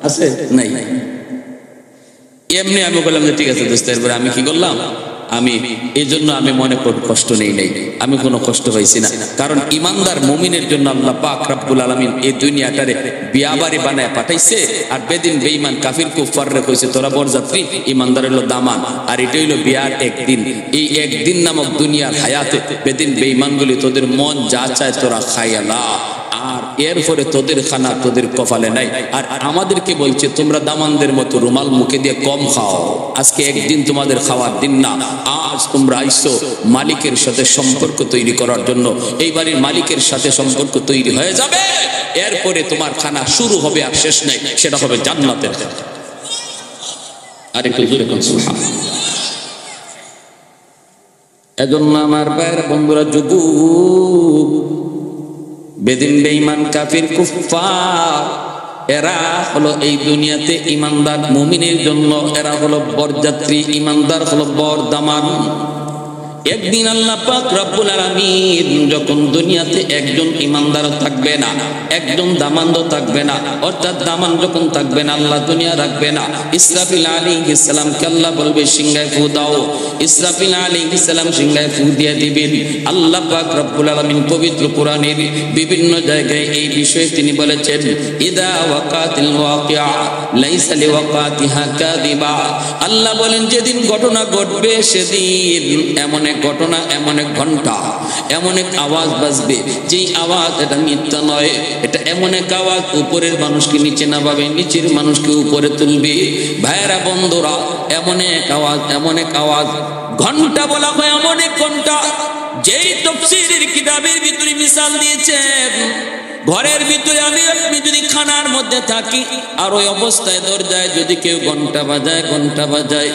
আছে নাই। এমনি আমি বললাম যে ঠিক আছে দোস্ত, এরপরে আমি কি করলাম, আমি এই জন্য আমি মনে কষ্ট নেই, আমি কোনো কষ্ট পাইছি না, কারণ ইমানদার মুমিনের জন্য আল্লাহ পাক রব্বুল আলামিন এই দুনিয়াটারে বিয়াবাড়ি বানায় পাঠাইছে। আর বেদিন বেঈমান কাফির কুফাররে কইছে তোরা বরযাত্রী, ইমানদার হলো দামান, আর এটা হইলো বিয়ার একদিন। এই একদিন নামক দুনিয়ার হায়াতে বেদিন বেঈমানগুলি তোদের মন যা চায় তোরা খাইয়া না, আর এরপরে তোদের খানা তোদের কপালে নাই। আর আমাদেরকে বলছে তোমরা দামানদের মতো রুমাল মুখে দিয়ে কম খাও, আজকে একদিন তোমাদের খাওয়ার দিন না, আজ তোমরা আইসো মালিকের সাথে সম্পর্ক তৈরি করার জন্য। এই বাড়ির মালিকের সাথে সম্পর্ক তৈরি হয়ে যাবে, এরপরে তোমার খানা শুরু হবে আর শেষ নেই, সেটা হবে জান্নাতের। আর একটু জোরে বলুন সুবহানাল্লাহ। এজন্য আমার ভাইয়ের বন্ধুরা, যুবক বেদিন বেঈমান কাফির কুফার এরা হলো এই দুনিয়াতে ইমানদার মুমিনের জন্য এরা হলো বরযাত্রী, ইমানদার হলো বরদামান। একদিন আল্লাহ পাক রব্বুল আলামিন যখন দুনিয়াতে একজন ইমানদার থাকবে না, একজন দামানও থাকবে না, অর্থাৎ দামান যখন থাকবে না আল্লাহ দুনিয়া রাখবে না। ইসরাফিল আলাইহিস সালামকে আল্লাহ বলবে সিংহায় ফু দাও, ইসরাফিল আলাইহিস সালাম সিংহায় ফু দিয়ে দিবেন। আল্লাহ পাক রব্বুল আলামিন পবিত্র কোরআনের বিভিন্ন জায়গায় এই বিষয়ে তিনি বলেছেন, ইদা ওয়াকাতিল ওয়াকিআ লাইসা লিওয়াকাতিহা কাযিবা। আল্লাহ বলেন যেদিন ঘটনা ঘটবে সেদিন এমন এক ঘটনা, এমন এক ঘন্টা, এমন এক আওয়াজ বাজবে যেই আওয়াজ এটা মিথ্যা নয়, এটা এমন এক আওয়াজ উপরের মানুষকে নিচে নামাবে, নিচের মানুষকে উপরে তুলবে। ভাইয়েরা বন্ধুরা, এমন এক আওয়াজ, এমন এক আওয়াজ, ঘন্টা বলা হয় এমন এক ঘন্টা যেই তাফসীরের কিতাবের ভিতরে মিসাল দিয়েছেন, ঘরের ভিতরে আমি আপনি যদি খানার মধ্যে থাকি আর ওই অবস্থায় দরজায় যদি কেউ ঘন্টা বাজায়,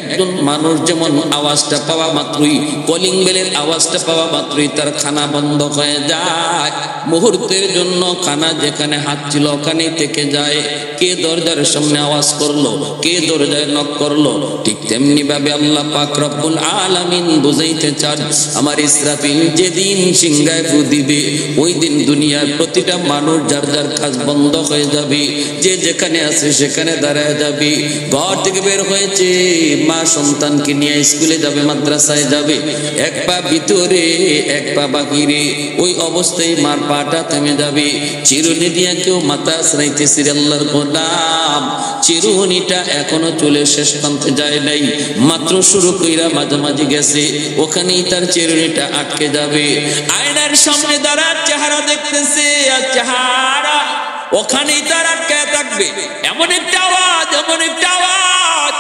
একজন মানুষ যেমন আওয়াজটা পাওয়া মাত্রই, কলিং বেলের আওয়াজটা পাওয়া মাত্রই তার খানা বন্ধ হয়ে যায়, মুহূর্তের জন্য খানা যেখানে হাত ছিল ওখানেই থেকে যায়। কে দরজার সামনে আওয়াজ করলো, কে দরজায় নক করলো, ঠিক তেমনি ভাবে আল্লাহ পাক রব্বুল আলামিন বুঝাইতে চান, আমার ইসরাফিল যেদিন সিংহায় ফু দিবে ওই দিন দুনিয়ার প্রতিটা মানুষ যার যার কাজ বন্ধ হয়ে যাবে, যে যেখানে আছে সেখানে দাঁড়ায় যাবে। ঘর থেকে বের হয়েছে, মা সন্তানকে নিয়ে স্কুলে যাবে, মাদ্রাসায় যাবে, এক পা ভিতরে এক পা বাহিরে, ওই অবস্থায় মার পাটা থেমে যাবে। চিরুনি দিয়ে কেউ মাথা আশ্রাইতেছে, আল্লাহর গোলাম চিরুনিটা এখনো চলে শেষ প্রান্তে যায় নাই, মাত্র শুরু কইরা মাঝামাঝি গেছে, ওখানেই তার চিরুনিটা আটকে যাবে। আয়নার সামনে দাঁড়ার চেহারা দেখতেছে, আর চেহারা ওখানেই তার আটকে থাকবে। এমন একটা আওয়াজ, এমন একটা আওয়াজ,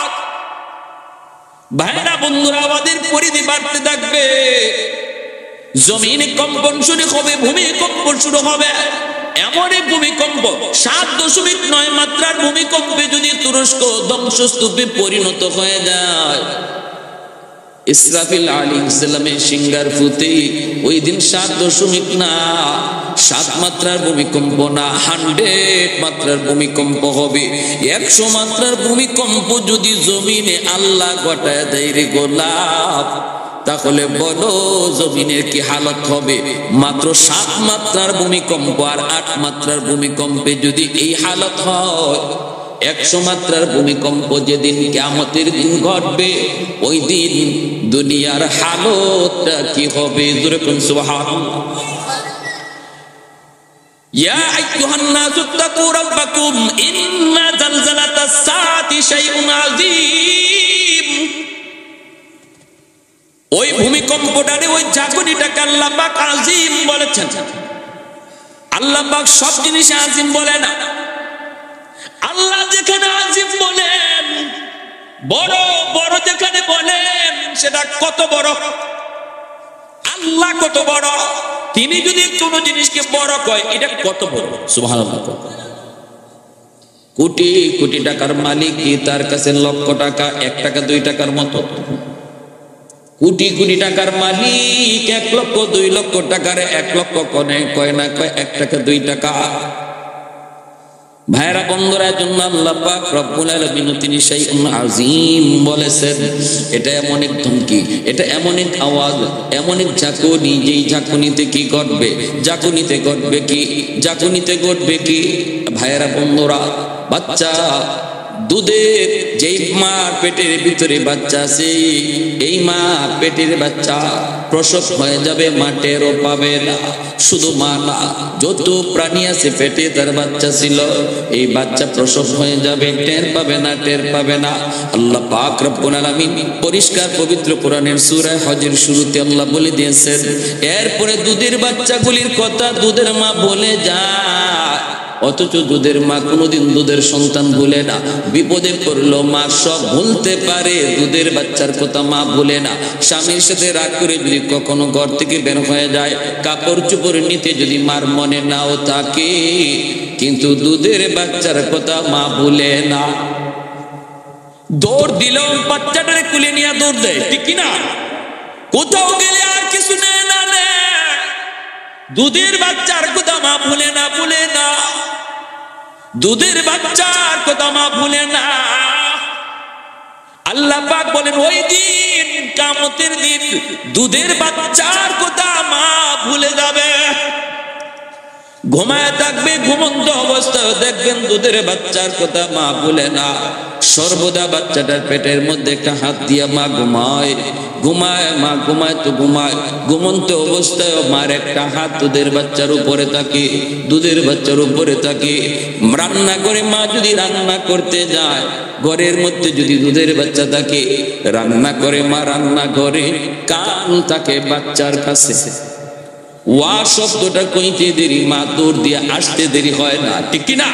ভাইরা বন্ধুরা, আমাদের পরিধি বাড়তে থাকবে, জমিনে কম্পন শুরু হবে, ভূমিকম্প শুরু হবে। এমন এক ভূমিকম্প 7.9 মাত্রার ভূমিকম্পে যদি তুরস্ক ধ্বংসস্তূপে পরিণত হয়ে যায়, ইসরাফিল আলাইহিস সালামের সিংহার ফুতে ওই দিন 7 মাত্রার ভূমিকম্প না, 100 মাত্রার ভূমিকম্প হবে। 100 মাত্রার ভূমিকম্প যদি জমিনে আল্লাহ ঘটায় দেয় রে গোলাপ, তাহলে বলো জমিনের কি হালত হবে। মাত্র 7 মাত্রার ভূমিকম্প আর 8 মাত্রার ভূমিকম্পে যদি এই হালত হয়, 100 মাত্রার ভূমিকম্প যেদিন কিয়ামতের দিন ঘটবে ওই দিন দুনিয়ার হালতটা কি হবে, জোরে কোন সুবহানাল্লাহ। ইয়া আইয়ুহান নাসু তাকু রাব্বাকুম ইন্না জালজালাতাস সাআতি শাইউন আযীম। ওই ভূমিকম্পটারে, ওই জাগনিটাকে আল্লাহ পাক আযীম বলেছেন। আল্লাহ পাক সব জিনিসে আজিম বলে না। আল্লাহ যেখানে আজিম বলেন, বড় বড় যেখানে বলেন, সেটা কত বড়, আল্লাহ কত বড়। তিনি যদি কোনো জিনিসকে বড় কয়, এটা কত বড়, সুবহানাল্লাহ। কোটি কোটি টাকার মালিক কি তার কাছে লক্ষ টাকা 1 টাকা 2 টাকার মতো? কোটি কোটি টাকার মালিক 1 লক্ষ 2 লক্ষ টাকার 1 লক্ষ কয় না কয় 1 টাকা 2 টাকা। ভাইরা বন্ধুরা, জন্য আল্লাহ পাক রব্বুল আলামিন তিনি শাইউন আযীম বলেছেন। এটা এমন এক ধমকি, এটা এমন এক আওয়াজ, এমন এক ঝাঁকুনি, যেই ঝাঁকুনিতে কি ঘটবে, ঝাঁকুনিতে ঘটবে কি, ঝাঁকুনিতে ঘটবে কি। ভাইরা বন্ধুরা, বাচ্চা দুধের, যেই মার পেটের ভিতরে বাচ্চা আছে, এই মা পেটের বাচ্চা প্রসব হয়ে যাবে, মা টেরও পাবে না। শুধু মা না, যত প্রাণী আছে পেটে তার বাচ্চা ছিল, এই বাচ্চা প্রসব হয়ে যাবে, টের পাবে না, টের পাবে না। আল্লাহ পাক রব্বুল আলামিন পরিষ্কার পবিত্র কোরআনের সূরা হজের শুরুতে আল্লাহ বলে দিয়েছেন, এরপরে দুধের বাচ্চাগুলির কথা দুধের মা বলে যায়। অথচ দুধের মা কোনোদিন দুধের সন্তান ভুলে না। বিপদে পড়লো মা সব ভুলতে পারে, দুধের বাচ্চার কথা মা ভুলে না। স্বামীর সাথে রাগ করে যদি কখনো ঘর থেকে বের হয়ে যায়, কাপড় চোপড় নিতে যদি মার মনে নাও থাকে, কিন্তু দুধের বাচ্চার কথা মা ভুলে না। দৌড় দিল, বাচ্চাটারে কুলে নিয়ে দৌড় দেয়, ঠিক কিনা? কোথাও গেলে আর কিছু নেয় না, দুধের বাচ্চার কথা মা ভুলে না, ভুলে না। দুধের বাচ্চার কথা মা ভুলে না। আল্লাহ পাক বলেন, ওই দিন, কিয়ামতের দিন, দুধের বাচ্চার কথা মা ভুলে যাবে। ঘুমায় থাকবে, ঘুমন্ত অবস্থায় দেখবেন দুধের বাচ্চার কথা মা ভুলে না। সর্বদা বাচ্চাটার পেটের মধ্যে একটা হাত দিয়ে মা ঘুমায়, ঘুমায়, মা ঘুমায় তো ঘুমায়, ঘুমন্ত অবস্থায় মার একটা হাত দুধের বাচ্চার উপরে থাকে, দুধের বাচ্চার উপরে থাকে। রান্না করে মা যদি রান্না করতে যায়, ঘরের মধ্যে যদি দুধের বাচ্চা থাকে, রান্না করে মা রান্না করে, কান থাকে বাচ্চার কাছে। ওয়া শব্দটা কইতে দেরি, মা দৌড় দিয়ে আসতে দেরি হয় না, ঠিক কিনা?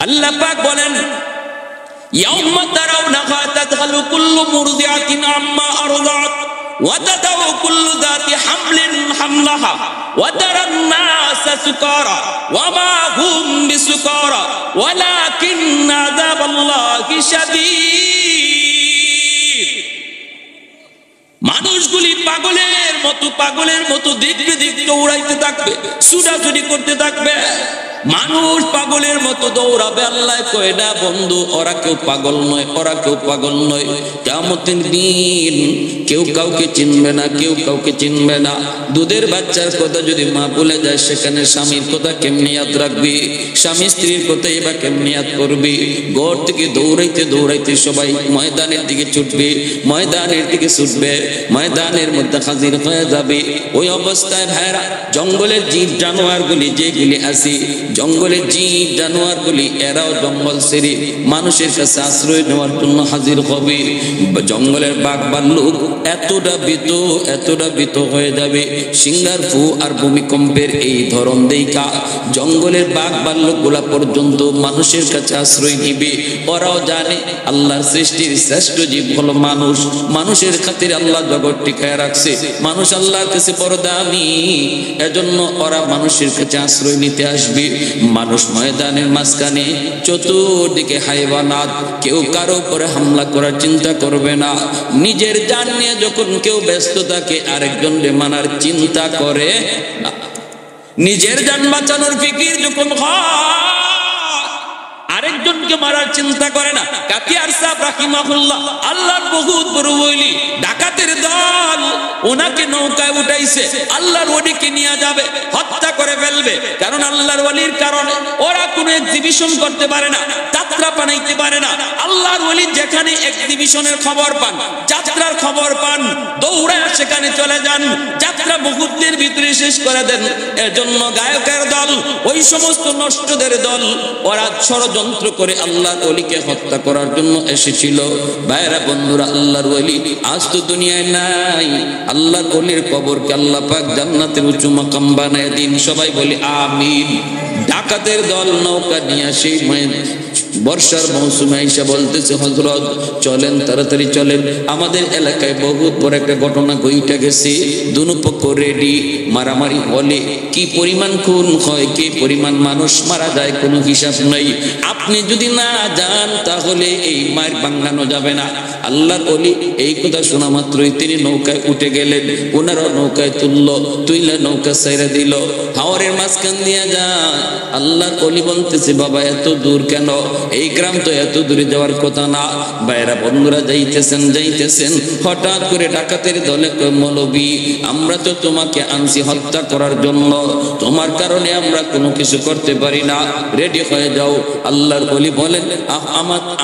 আল্লাহ পাক বলেন, ইয়াউমা তারাউনাহা তাযহালু কুল্লু মুরদিআতিন আম্মা আরদাত ওয়া তাদাউ কুল্লু যাতি হামলিন হামলাহা ওয়া তারান নাসা সুকারা ওয়া মা হুম বিসুকারা ওয়ালাকিন্না আযাবাল্লাহি শাদীদ। মানুষগুলি পাগলের মতো দেখবে, দৌড়াইতে থাকবে, ছুটাছুটি করতে থাকবে। মানুষ পাগলের মতো দৌড়াবে। আল্লাহ কয় না বন্ধু, ওরা কেউ পাগল নয়, ওরা কেউ পাগল নয়। কিয়ামতের দিন কেউ কাউকে চিনবে না, কেউ কাউকে চিনবে না। দুধের বাচ্চার কথা যদি মা বলে যায়, সেখানে স্বামীর কথা কেমনি ইয়াদ রাখবি, স্বামী স্ত্রীর কথাই বা কেমনি ইয়াদ করবি। ঘর থেকে দৌড়াইতে দৌড়াইতে সবাই ময়দানের দিকে ছুটবে, ময়দানের দিকে ছুটবে, ময়দানের মধ্যে হাজির হয়ে যাবে। ওই অবস্থায় ভাইরা, জঙ্গলের জীব জানোয়ারগুলি যেগুলি আছে, জঙ্গলের জীব জানোয়ারগুলি এরাও জঙ্গল ছেড়ে মানুষের কাছে আশ্রয় নেওয়ার জন্য হাজির হবে। জঙ্গলের বাঘ ভাল্লুক এতটা ভীত হয়ে যাবে। সিংহার ফু আর ভূমিকম্পের এই ধরন দেখা জঙ্গলের বাঘ ভাল্লুক গুলা পর্যন্ত মানুষের কাছে আশ্রয় নিবে। ওরাও জানে আল্লাহর সৃষ্টির শ্রেষ্ঠ জীব হলো মানুষ, মানুষের খাতির আল্লাহ জগৎ টিকায় রাখছে, মানুষ আল্লাহর কাছে বড় দামি, এজন্য ওরা মানুষের কাছে আশ্রয় নিতে আসবে। মানুষ ময়দানের মাঝখানে, চতুর্দিকে হাইওয়ানাত, কেউ কারো উপরে হামলা করার চিন্তা করবে না। নিজের জান নিয়ে যখন কেউ ব্যস্ত থাকে, আরেকজনকে মানার চিন্তা করে না। নিজের জান বাঁচানোর ফিকির যখন হয়, আরেকজনকে মারার চিন্তা করে না। কাতিয়ার সাহেব রাহিমাহুল্লাহ, আল্লাহর বহুত বড় ওলি, ডাকাতের দল ওনাকে নৌকায় উঠাইছে, আল্লাহর ওলিকে নিয়ে যাবে, হত্যা করে ফেলবে। কারণ আল্লাহর ওলির কারণে ওরা কোনো এক্সিবিশন করতে পারে না, যাত্রা বানাইতে পারে না। আল্লাহ আল্লাহর ওলি যেখানে এক্সিবিশনের খবর পান, যাত্রার খবর পান, দৌড়ায় সেখানে চলে যান, যাত্রা মুহূর্তের ভিতরে শেষ করে দেন। এর জন্য গায়কের দল, ওই সমস্ত নষ্টদের দল, ওরা ষড়যন্ত্র করে আল্লাহর ওলিকে হত্যা করার জন্য এসেছিল। ভাইরা বন্ধুরা, আল্লাহর ওলি আজ তো দুনিয়ায় নাই। আল্লাহর ওলির কবরকে আল্লাহ পাক জান্নাতের উঁচু মাকাম বানায় দিন। সবাই বলি আমিন। ডাকাতের দল নৌকা নিয়ে সেই বর্ষার মৌসুমে এসে বলতেছে, হযরত চলেন, তাড়াতাড়ি চলেন, আমাদের এলাকায় বহুত বড় একটা ঘটনা ঘটে গেছে, দুনো পক্ষ রেডি, মারামারি হলে কি পরিমাণ খুন হয়, কি পরিমাণ মানুষ মারা যায় কোনো হিসাব নাই। আপনি যদি না যান তাহলে এই মার ভাঙানো যাবে না। আল্লাহর ওলি এই কথা শোনা মাত্রই তিনি নৌকায় উঠে গেলেন। ওনারা নৌকায় তুইলা নৌকা ছেড়ে দিল, হাওরের মাঝখান দিয়ে যায়। আল্লাহর ওলি বলতেছে, বাবা এত দূর কেন? এই গ্রাম তো এত দূরে যাওয়ার কথা না। বাইরা বন্ধুরা যাইতেছেন, হঠাৎ করে ডাকাতের দলে কয়, মৌলবী আমরা তো তোমাকে আনছি হত্যা করার জন্য, তোমার কারণে আমরা কোনো কিছু করতে পারি না, রেডি হয়ে যাও। আল্লাহর ওলি বলেন,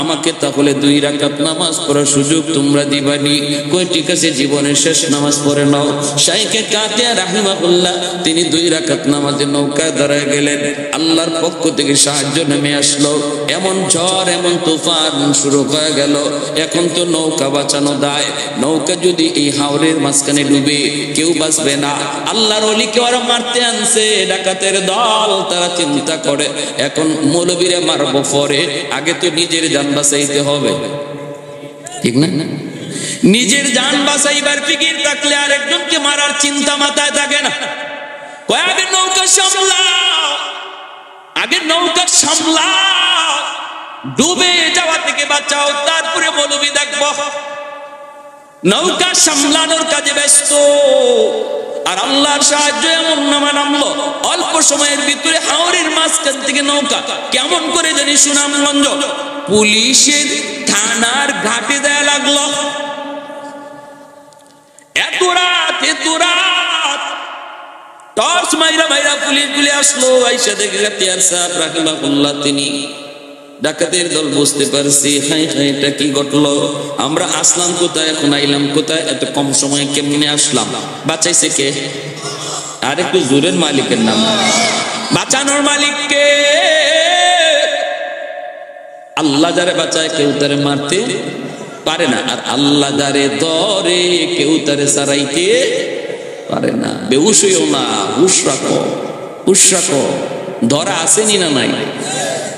আমাকে তাহলে 2 রাকাত নামাজ পড়ার সুযোগ তোমরা দিবানি? কই ঠিক আছে, জীবনের শেষ নামাজ পড়ে নাও। শাইখে কাতিয়া রাহিমাহুল্লাহ তিনি 2 রাকাত নামাজে নৌকায় দাঁড়ায় গেলেন। আল্লাহর পক্ষ থেকে সাহায্য নেমে আসলো। এমন ঝড়, এমন তুফান শুরু হয়ে গেল। এখন তো নৌকা বাঁচানো দায়। নৌকা যদি এই হাওরের মাঝখানে ডুবে কেউ বাঁচবে না। আল্লাহর ওলিকে ওরা মারতে আনছে ডাকাতের দল। তারা চিন্তা করে, এখন মৌলবীরে মারবো পরে, আগে তো নিজের জান বাঁচাইতে হবে, ঠিক না? নিজের জান বাঁচাইবার ফিকির থাকলে আর একজনকে মারার চিন্তা মাথায় থাকে না। আগে নৌকা সামলাও, আগে নৌকা সামলাও, ডুবে যাওয়া থেকে বাঁচাও, তারপরে মৌলবী দেখবো। নৌকা সামলানোর কাজে ব্যস্ত। আর আল্লাহর সাহায্য এমন নামলো, অল্প সময়ের ভিতরে হাওরের মাঝখান থেকে নৌকা কেমন করে জানি সুনামগঞ্জ পুলিশের থানার ঘাটে দেয়া লাগলো। এত রাত টর্চ মাইরা পুলিশ আসলো। আইসা দেখে গাতিয়ার সাহেব রাহিমাহুল্লাহ তিনি। ডাকাতের দল বুঝতে পারছি, হাই এটা কি ঘটলো? আমরা আসলাম কোথায়, এখন আইলাম কোথায়? এত কম সময়ে কেমনে আসলাম? বাঁচাইছে কে? আর একটু জোরের মালিকের নাম। বাঁচানোর মালিককে। আল্লাহ যারে বাঁচায় কেউ তারে মারতে পারে না, আর আল্লাহ যারে ধরে কেউ তারে সারাইতে পারে না। বেহুশ হইও না, হুশ রাখো। ধরা আসেনি না নাই?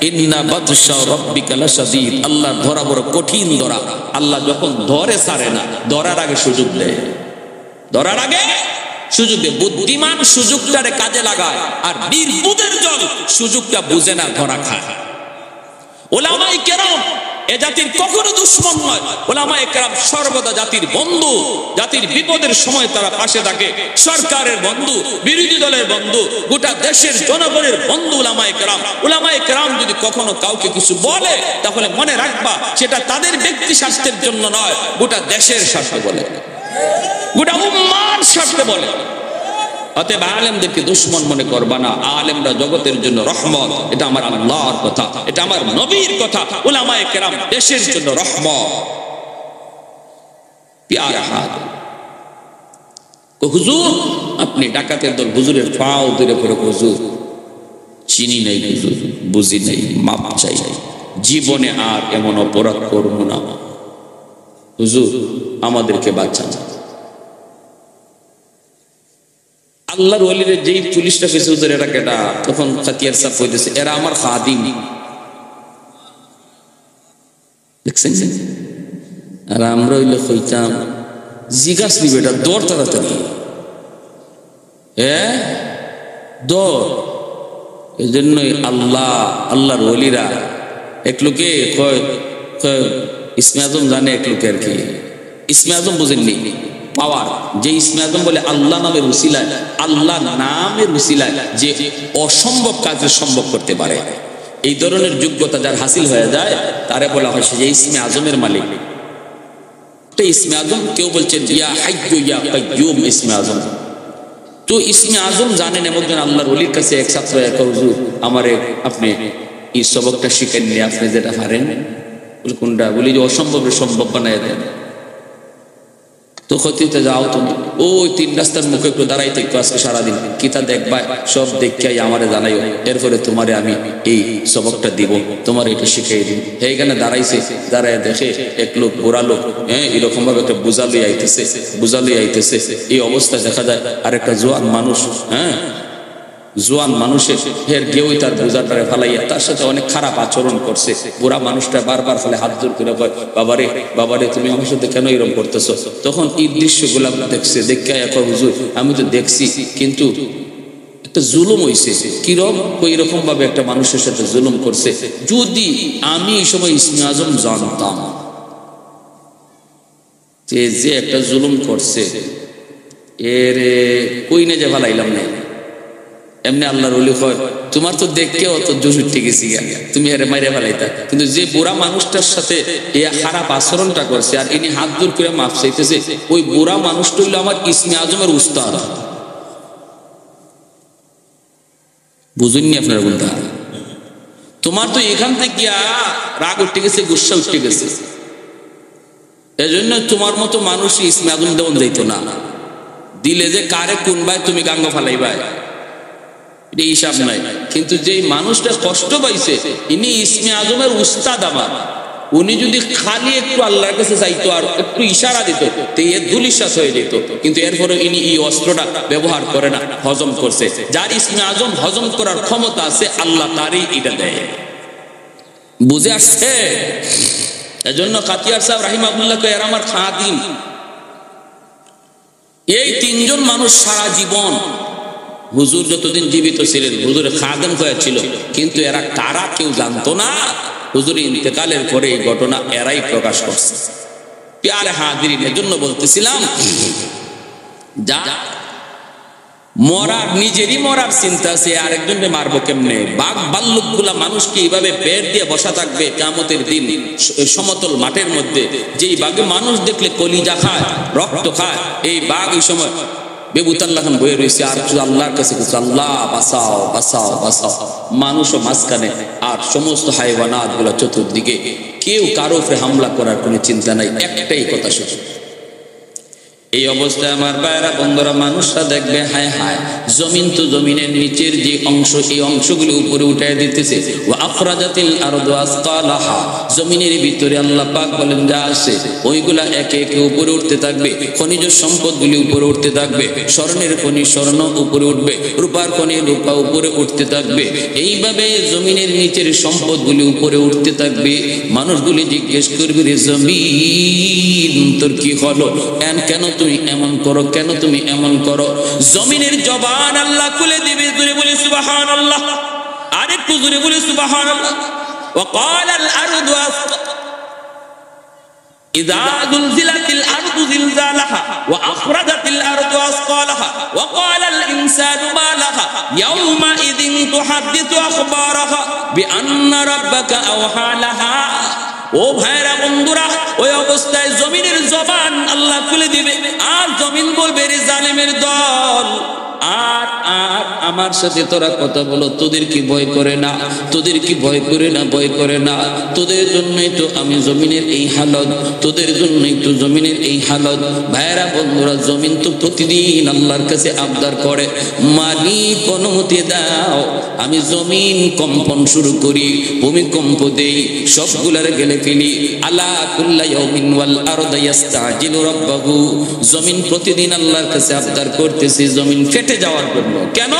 ইন্না বাতশা রাব্বিকা লাশাদীদ। আল্লাহ ধরা বড় কঠিন ধরা। আল্লাহ যখন ধরে ছাড়ে না, ধরার আগে সুযোগ দেয়। বুদ্ধিমান সুযোগটারে কাজে লাগায়, আর নির্বুদের দল সুযোগটা বুঝে না, ধরা খায়। উলামায়ে কেরাম এ জাতির কখনো দুশমন নয়। উলামায়ে কেরাম সর্বদা জাতির বন্ধু। জাতির বিপদের সময় তারা পাশে থাকে। সরকারের বন্ধু, বিরোধী দলের বন্ধু, গোটা দেশের জনগণের বন্ধু উলামায়ে কেরাম। উলামায়ে কেরাম যদি কখনো কাউকে কিছু বলে, তাহলে মনে রাখবা সেটা তাদের ব্যক্তি স্বার্থের জন্য নয়, গোটা দেশের স্বার্থে বলে, গোটা উম্মার স্বার্থে বলে। অতএব আলেমদেরকে দুশমন মনে করবা না। আলেমরা জগতের জন্য রহমত। এটা আমার আল্লাহর কথা, এটা আমার নবীর কথা। উলামায়ে কেরাম দেশের জন্য রহমত। প্যারা হাত হুজুর, আপনি ডাকাতের দল হুজুরের পাও ধরে পড়ে, হুজুর চিনি নাই, হুজুর বুঝি নাই, মাপ চাই, জীবনে আর এমন অপরাধ করব না, হুজুর আমাদেরকে বাঁচান। আল্লাহর ওলিরে যেই পুলিশটা পেয়েছে, হুজুর এরা কেটা? তখন খাতিয়ার সাহেব কইতেছে, এরা আমার খাদিম। দেখছেন? আর আমরা হইলে কইতাম, জিজ্ঞাস নিবে এটা দৌড় তাড়াতাড়ি, দৌড়। এই জন্যই আল্লাহর ওলিরা এক লোকে ইসমে আজম জানে, এক লোকে আর কি ইসমে আজম বুঝেননি, পাওয়ার। যে ইসমে আজম বলে আল্লাহ নামের উসিলায়, আল্লাহ নামের উসিলায় যে অসম্ভব কাজে সম্ভব করতে পারে, এই ধরনের যোগ্যতা যার হাসিল হয়ে যায়, তারে বলা হয় সে ইসমে আজমের মালিক। ইসমে আজম কেউ বলছেন ইয়া হাইয়্যু ইয়া কাইয়্যুম ইসমে আজম। তো ইসমে আজম জানেন। এমন আল্লাহর ওলির কাছে এক ছাত্র, এক হুজুর আমারে আপনি এই সবকটা শিখেননি, আপনি যেটা পারেন বলে কোনটা? বলি যে অসম্ভবের সম্ভব বানায় দেন। তো ক্ষতিতে যাও তুমি ওই 3 রাস্তার মুখে একটু দাঁড়াইতে একটু আজকে সারাদিন কিতা দেখবা, সব দেখাই আমারে জানাইও, এরপরে তোমারে আমি এই সবকটা দিব, তোমার এটা শিখিয়ে দিব। এইখানে দাঁড়াইছে, দাঁড়ায় দেখে এক লোক গোড়া লোক, হ্যাঁ, এরকম ভাবে একটা বুঝালই আইতেছে। এই অবস্থায় দেখা যায় আরেকটা জোয়ান মানুষ, হ্যাঁ, জোয়ান মানুষের ফের কেউই তার বোঝাটারে ফালাইয়া তার সাথে অনেক খারাপ আচরণ করছে। বুড়া মানুষটা বারবার ফলে হাত জোর করে কয়, বাবারে বাবারে তুমি আমার সাথে কেন এরকম করতেছো? তখন এই দৃশ্যগুলো দেখছে, দেখে এখন হুজুর আমি তো দেখছি, কিন্তু একটা জুলুম হইছে। কিরকম? ওই রকম ভাবে একটা মানুষের সাথে জুলুম করছে। যদি আমি এই সময় ইসমে আজম জানতাম যে একটা জুলুম করছে, এর কই না যে ফালাইলাম না। এমনি আল্লাহর ওলি হয়, তোমার তো দেখতে অত জোশ উঠে গেছি, তুমি এর মাইরে ফেলাইতা। কিন্তু যে বুড়া মানুষটার সাথে এই খারাপ আচরণটা করছে আর ইনি হাত দূর করে মাফ চাইতেছে, ওই বুড়া মানুষটা হইলো আমার ইসমে আজমের উস্তাদ। বুঝুননি আপনারা বলতে? তোমার তো এখান থেকে রাগ উঠে গেছে, গুসা উঠে গেছে, এজন্য তোমার মতো মানুষ ইসমে আজম দেওয়ান যাইত না। দিলে যে কারে কোন ভাই তুমি গাঙ্গ ফালাইবাই এটা হিসাব নাই। কিন্তু যে মানুষটা কষ্ট পাইছে ইনি ইসমে আজমের উস্তাদ আমার, উনি যদি খালি একটু আল্লাহর কাছে চাইতো আর একটু ইশারা দিত তো এর দুলিশ্বাস হয়ে যেত। কিন্তু এরপরে ইনি এই অস্ত্রটা ব্যবহার করে না, হজম করছে। যার ইসমে আজম হজম করার ক্ষমতা আছে আল্লাহ তারই এটা দেয়। বুঝে আসছে? এজন্য কাতিয়ার সাহেব রাহিমাহুল্লাহকে এর আমার খাদিম, এই 3 জন মানুষ সারা জীবন হুজুর যতদিন জীবিত ছিলেন হুজুরের খাদেম হয়েছিল, কিন্তু এরা কারা কেউ জানতো না। হুজুর ইন্তেকালের পরে এই ঘটনা এরাই প্রকাশ করছে। প্যারে হাজিরিন, এজন্য বলতেছিলাম যা মরার, নিজেরই মরার চিন্তা আছে, আরেকজনকে মারবো কেমনে? বাঘ ভাল্লুক গুলা মানুষকে এইভাবে বের দিয়ে বসা থাকবে কিয়ামতের দিন সমতল মাঠের মধ্যে। যেই বাঘে মানুষ দেখলে কলিজা খায়, রক্ত খায়, এই বাঘ এই সময় বেবুতাল্লাহ বয়ে রয়েছে আর আল্লাহর কাছে কিছু, আল্লাহ বাঁচাও বাঁচাও বাঁচাও। মানুষও মাঝখানে আর সমস্ত হাইওয়ানাত গুলা চতুর্দিকে, কেউ কারো উপরে হামলা করার কোনো চিন্তা নাই, একটাই কথা শুধু। এই অবস্থায় আমার ভাইরা বন্ধুরা মানুষরা দেখবে হায় হায় জমিন তো জমিনের নিচের যে অংশ এই অংশগুলো উপরে উঠায় দিতেছে। ওয়া আখরাজাতিল আরদু আসকালাহা, জমিনের ভিতরে আল্লাহ পাক বলেন যা আছে ওইগুলা একে একে উপরে উঠতে থাকবে। খনিজ সম্পদগুলি উপরে উঠতে থাকবে, স্বর্ণের খনি স্বর্ণ উপরে উঠবে, রূপার খনি রূপা উপরে উঠতে থাকবে। এইভাবে জমিনের নিচের সম্পদগুলি উপরে উঠতে থাকবে। মানুষগুলি জিজ্ঞেস করবে রে জমিন তোর কি হলো, কেন তুমি এমন করো, কেন তুমি এমন করো? জমিনের জবান আল্লাহ খুলে দিবে, জোরে বলি সুবহানাল্লাহ, আরেকটু জোরে বলি সুবহানাল্লাহ। ওয়া ক্বালাল আরদু ইযা যুলজিলাতিল আরদু জিলজালাহা ওয়া আখরাজাতিল আরদু আসকালাহা ওয়া ক্বালাল ইনসানু মা লাহা ইয়াওমা ইযিন তুহাদ্দিসু আখবারাহা বিআন্না রাব্বাকা আওহা লাহা। ও ভাইরা বন্ধুরা, ওই অবস্থায় জমিনের জবান আল্লাহ খুলে দিবে আর জমিন বলবে রে জালেমের দল, আর আর আমার সাথে তোরা কথা বলো, তোদের কি ভয় করে না? তোদের কি ভয় করে না? ভয় করে না? তোদের জন্যই তো আমি জমিনের এই হালত, তোদের জন্যই তো জমিনের এই হালত। ভাইরা বন্ধুরা, জমিন তো প্রতিদিন আল্লাহর কাছে আবদার করে, মালিক অনুমতি দাও আমি জমিন কম্পন শুরু করি, ভূমিকম্প দেই, সবগুলার গেলে ফেলি। আলা কুল্লা ইয়াউমিন ওয়াল আরদু ইস্তাজিলু রাব্বাহু, জমিন প্রতিদিন আল্লাহর কাছে আবদার করতেছে জমিন ফেটে যাওয়ার জন্য। কেন?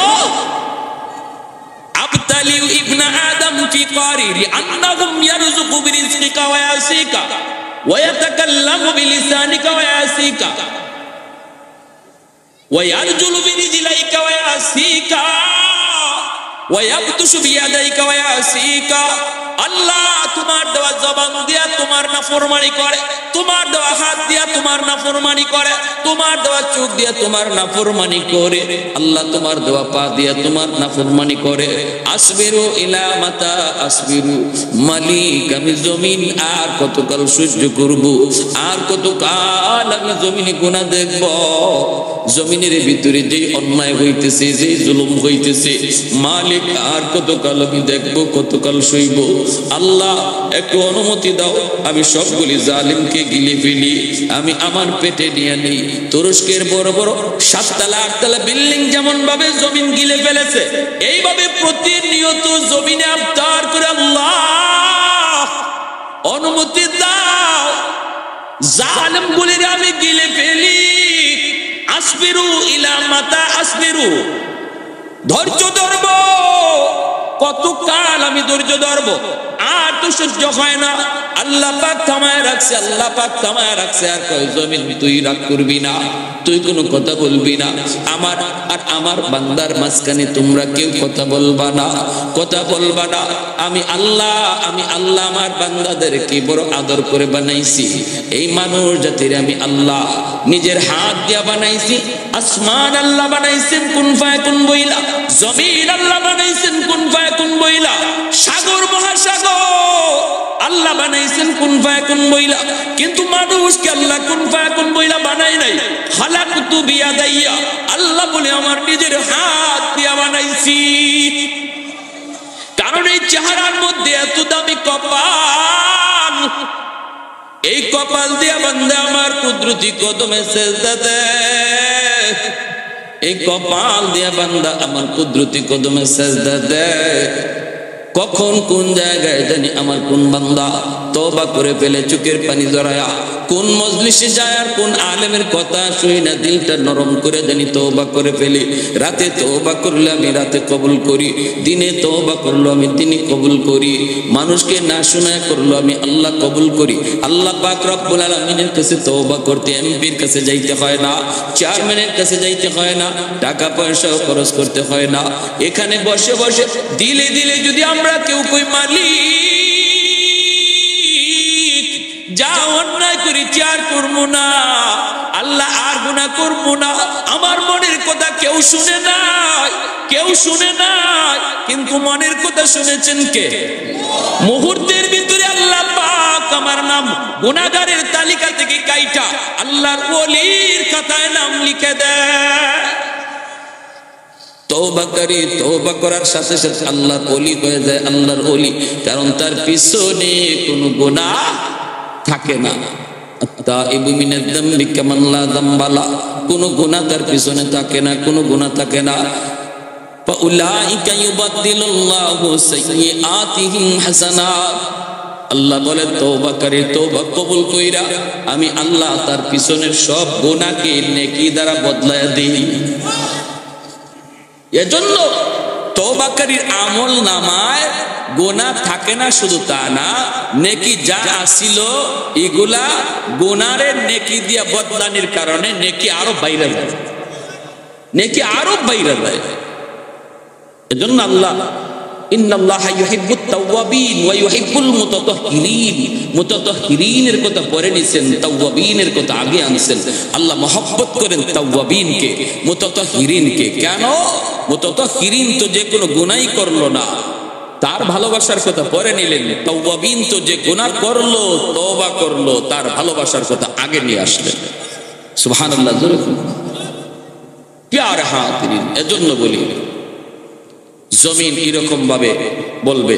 আবতালিউ ইবনা আদম ফি কারিরি আন্নাহুম ইয়ারযুকু বিরিজকিকা ওয়া ইয়াসিকা ওয়া ইয়াতাকাল্লামু বিলিসানিকা ওয়া ইয়াসিকা ওয়া ইয়ারজুলু বিরিজলাইকা ওয়া ইয়াসিকা ওয়া ইয়াবতুশু বিয়াদাইকা ওয়া ইয়াসিকা। আল্লাহ তোমার দেওয়া জবান দিয়া তোমার নাফরমানি করে, তোমার দেওয়া হাত দিয়া তোমার নাফরমানি করে, তোমার দেওয়া চোখ দিয়া তোমার নাফরমানি করে, আল্লাহ তোমার দেওয়া পা দিয়া তোমার নাফরমানি করে। আসবিরু ইলা মাতা আসবিরু, মালিক আমি জমিন আর কতকাল সহ্য করব, আর কতকাল আমি জমিনে গুনাহ দেখব, জমিনের ভিতরে যে অন্যায় হইতেছে, যে জুলুম হইতেছে, মালিক আর কতকাল আমি দেখব, কতকাল সইব। আল্লাহ একটু অনুমতি দাও, আমি সবগুলি জালিমকে গিলে ফেলি, আমি আমার পেটে নিয়ে নিই। তুরস্কের বড় বড় 7 তলা 8 তলা বিল্ডিং যেমন ভাবে জমিন গিলে ফেলেছে, এইভাবে প্রতিনিয়ত জমিনে আবতার করে আল্লাহ অনুমতি দাও, জালিমগুলির আমি গিলে ফেলি। আসবিরু ইলা মাতা আসবিরু, ধৈর্য ধরব, কতকাল আমি ধৈর্য ধরব, আর তো সহ্য হয় না। আল্লাহ পাক থামায় রাখছে, আল্লাহ পাক থামায় রাখছে, আর কয় জমিন তুই রাগ করবি না, তুই কোনো কথা বলবি না, আমার আর আমার বান্দার মাঝখানে তোমরা কেউ কথা বলবা না, কথা বলবা না। আমি আল্লাহ আমার বান্দাদেরকে বড় আদর করে বানাইছি। এই মানুষ জাতির আমি আল্লাহ নিজের হাত দিয়া বানাইছি। আসমান আল্লাহ বানাইছেন কুন ফায়াকুন বইলা, জমিন আল্লাহ বানাইছেন কুন ফায়াকুন বইলা, সাগর মহাসাগর আল্লাহ বানাইছেন কুন ফায়াকুন বইলা, কিন্তু মানুষকে আল্লাহ কুন ফায়াকুন বইলা বানাই নাই। খালাকতু বিয়াদাইয়া, আল্লাহ বলে আমার নিজের হাত দিয়া বানাইছি। কারণ এই চেহারার মধ্যে এত দামি কপাল, এই কপাল দিয়া বান্দা আমার কুদরতি কদমে সেজদা দেয়, এই কপাল দিয়া বান্দা আমার কুদরতি কদমে সেজদা দেয়। কখন কোন জায়গায় জানি আমার কোন বান্দা তওবা করে ফেলে চোখের পানি জড়ায়া, কোন মজলিসে যায় আর কোন আলেমের কথা শুই না দিলটা নরম করে জানি তওবা করে ফেলি। রাতে তওবা করলে আমি রাতে কবুল করি, দিনে তওবা করলো আমি দিনে কবুল করি, মানুষকে না শোনায় করলো আমি আল্লাহ কবুল করি। আল্লাহ পাক রব্বুল আলামিনের কাছে তওবা করতে এমপির কাছে যাইতে হয় না, চেয়ারম্যানের কাছে যাইতে হয় না, টাকা পয়সাও খরচ করতে হয় না। এখানে বসে বসে দিলে দিলে যদি আমরা কেউ কই মালিক যা অন্যায় করেছি আর করবো না, আল্লাহ আর গুনাহ করবো না, আমার মনের কথা কেউ শুনে নাই, কেউ শুনে নাই, কিন্তু মনের কথা শুনেছেন কে? মুহূর্তের ভিতরে আল্লাহ পাক আমার নাম গুনাহগারের তালিকা থেকে কাইটা আল্লাহর ওলির খাতায় নাম লিখে দেয়। তওবা করি, তওবা করার সাথে সাথে আল্লাহর ওলি হয়ে যায়, আল্লাহর ওলি, কারণ তার পিছনে কোনো গুনাহ থাকে না। তাইবু মিনাদ যামবি কামান লা যামবা লা, কোনো গুনাহ তার পিছনে থাকে না, কোনো গুনাহ থাকে না। ফাউলাইকা ইউবাদদিলুল্লাহু সাইয়্যাতিহিম হাসানাত, আল্লাহ বলে তওবা করে তওবা কবুল কইরা আমি আল্লাহ তার পিছনের সব গুনাহকে নেকি দ্বারা বদলায়া দেই। এজন্য তওবাকারীর আমল নামায় গুনাহ থাকে না, শুধু তা না, নেকি যা আসিল এগুলা গুনাহের নেকি দিয়া বদলানির কারণে নেকি আরো বাইরে যায়, নেকি আরো বাইরে যায়। এজন্য আল্লাহ ইন্নাল্লাহা ইউহিব্বুত তাওয়াবিন ওয়া ইউহিব্বুল মুতাতাহহিরিন, মুতাতাহহিরিনের কথা পরে নিছেন, তাওয়াবিনের কথা আগে আনছেন। আল্লাহ মহব্বত করেন তাওয়াবিনকে, মুতাতাহহিরিনকে। কেন? মুতাতাহহিরিন তো যে কোনো গুনাহই করলো না, তার ভালোবাসার কথা পরে নিলেন। তাওয়াবিন তো যে গুনাহ করলো, তওবা করলো, তার ভালোবাসার কথা আগে নিয়ে আসলেন। সুবহানাল্লাহ। প্যারে হাজিরিন, এজন্য বলি জমিন এরকম ভাবে বলবে,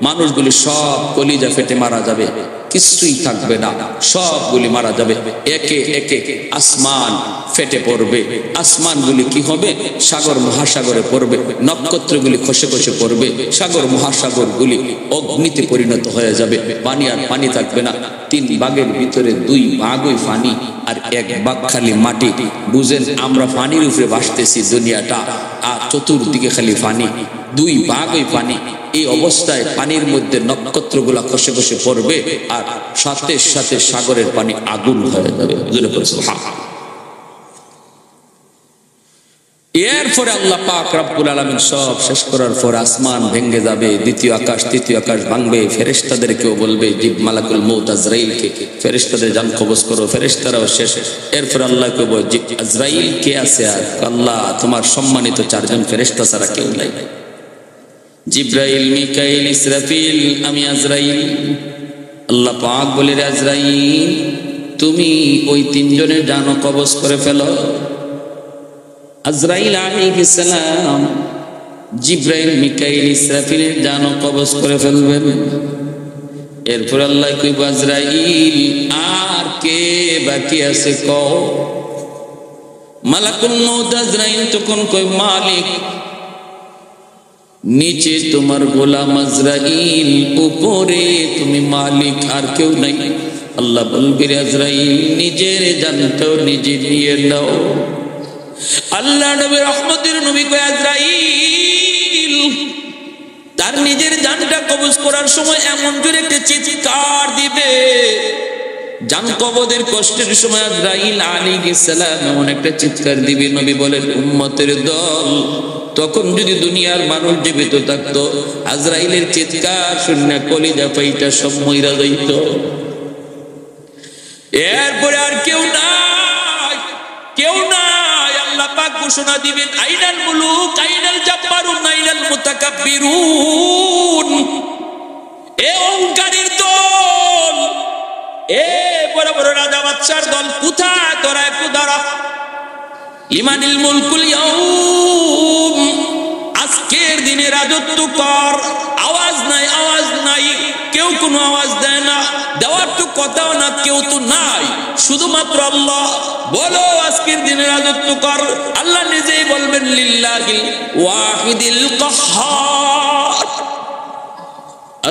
মানুষগুলি সব কলিজা ফেটে মারা যাবে, কিছুই থাকবে না, সবগুলি মারা যাবে। একে একে আসমান ফেটে পড়বে, আসমানগুলি কি হবে? সাগর মহাসাগরে পড়বে, নক্ষত্রগুলি খসে খসে পড়বে, সাগর মহাসাগরগুলি অগ্নিতে পরিণত হয়ে যাবে, পানি আর পানি থাকবে না। 3 ভাগের ভিতরে 2 ভাগই পানি আর 1 ভাগ খালি মাটি। বুঝেন, আমরা পানির উপরে ভাসতেছি দুনিয়াটা, আর চতুর্দিকে খালি পানি, 2 ভাগই পানি। এই অবস্থায় পানির মধ্যে নক্ষত্রগুলা খসে খসে পড়বে, আর সাথে সাথে সাগরের পানি আগুন হয়ে যাবে। এরপরে আল্লাহ পাক রব্বুল আলামিন সব শেষ করার পর আসমান ভেঙে যাবে, দ্বিতীয় আকাশ তৃতীয় আকাশ ভাঙবে, ফেরেশতাদেরকেও বলবে মালাকুল মউত আজরাইলকে ফেরেশতাদের জান কবজ করো, ফেরেশতারাও শেষ। এরপর আল্লাহকে বলবে আজরাইল কে আছে? আর আল্লাহ তোমার সম্মানিত চারজন ফেরেশতা ছাড়া কেউ নাই, জিব্রাইল মিকাইল ইসরাফিল, আমি আজরাইল। আল্লাহ পাক বলে আজরাইল তুমি ওই তিনজনের জান কবজ করে ফেলো। আজরাইল আলাইহিস সালাম জিব্রাইল মিকাইল ইসরাফিলের জান কবজ করে ফেলবেন। এরপর আল্লাহ কইব আজরাইল আর কে বাকি আছে কও। মালাকুল মউত আজরাইল তখন কই মালিক নিচে তোমার গোলাম আজরাইল, উপরে তুমি মালিক, আর কেউ নাই। আল্লাহ বলবে আজরাইল নিজের জানটাও নিজে নিয়ে নাও। আল্লাহ নবী রহমতের নবী কয় আজরাইল তার নিজের জানটা কবজ করার সময় এমন করে একটা চিৎকার দিবে, জান কবজের কষ্টের সময় আজরাইল আলাইহিস সালাম এমন একটা চিৎকার দিবে, নবী বলেন উম্মতের দল তখন যদি দুনিয়ার মানুষ জীবিত থাকতো আজরাইলের চিৎকার শুনে কলিজা ফাইটা সব মইরা যাইত। এরপরে আর কেউ নাই, কেউ নাই। আল্লাহ পাক ঘোষণা দিবেন আইনাল মুলুক আইনাল জাব্বারুন আইনাল মুতাকাব্বিরুন। এ অহংকারীর দল, এ বড় বড় রাজা বাদশার দল, কোথায় তোরা? একটু দাঁড়া। লিমানিল মুলকুল ইয়াউম, আজকের দিনে রাজত্ব কর। আওয়াজ নাই, আওয়াজ নাই, কেউ কোনো আওয়াজ দেয় না, দেওয়ার তো কথাও না, কেউ তো নাই, শুধুমাত্র আল্লাহ। বলো আজকের দিনে রাজত্ব কর। আল্লাহ নিজেই বলবেন লিল্লাহিল ওয়াহিদিল কাহ্হার,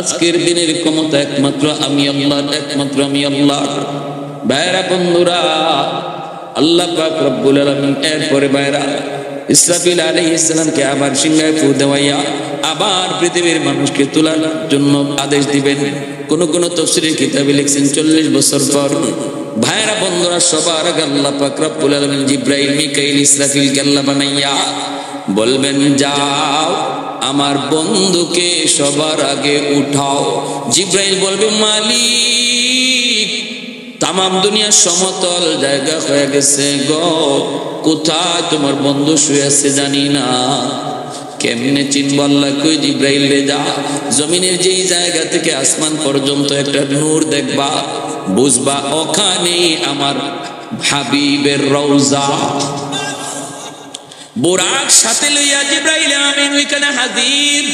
আজকের দিনের ক্ষমতা একমাত্র আমি আল্লাহ, একমাত্র আমি আল্লাহ। ভাইরা বন্ধুরা, আল্লাহ পাক রব্বুল আলামিন এরপরে ভাইরা ইসরাফিল আলাইহিস সালামকে আবার সিংহায় ফু দেওয়াইয়া আবার পৃথিবীর মানুষকে তোলার জন্য আদেশ দিবেন। কোন কোন তাফসীরের কিতাবে লিখছেন 40 বছর পর। ভাইরা বন্ধুরা, সবার আগে আল্লাহ পাক রব্বুল আলামিন জিব্রাইল মিকাইল ইসরাফিলকে আল্লাহ বানাইয়া বলবেন যাও আমার বন্ধুকে সবার আগে উঠাও। জিব্রাইল বলবে মালিক তামাম দুনিয়া সমতল জায়গা হয়ে গেছে গো, কোথায় তোমার বন্ধু শুয়ে আছে জানি না, কেমনে চিনব? আল্লাহ কই জিব্রাইল রে যা জমিনের যেই জায়গা থেকে আসমান পর্যন্ত একটা নূর দেখবা, বুঝবা ওখানে আমার হাবিবের রওজা। বুরাক সাথে লইয়া জিব্রাইল আমিন ওইখানে হাজির।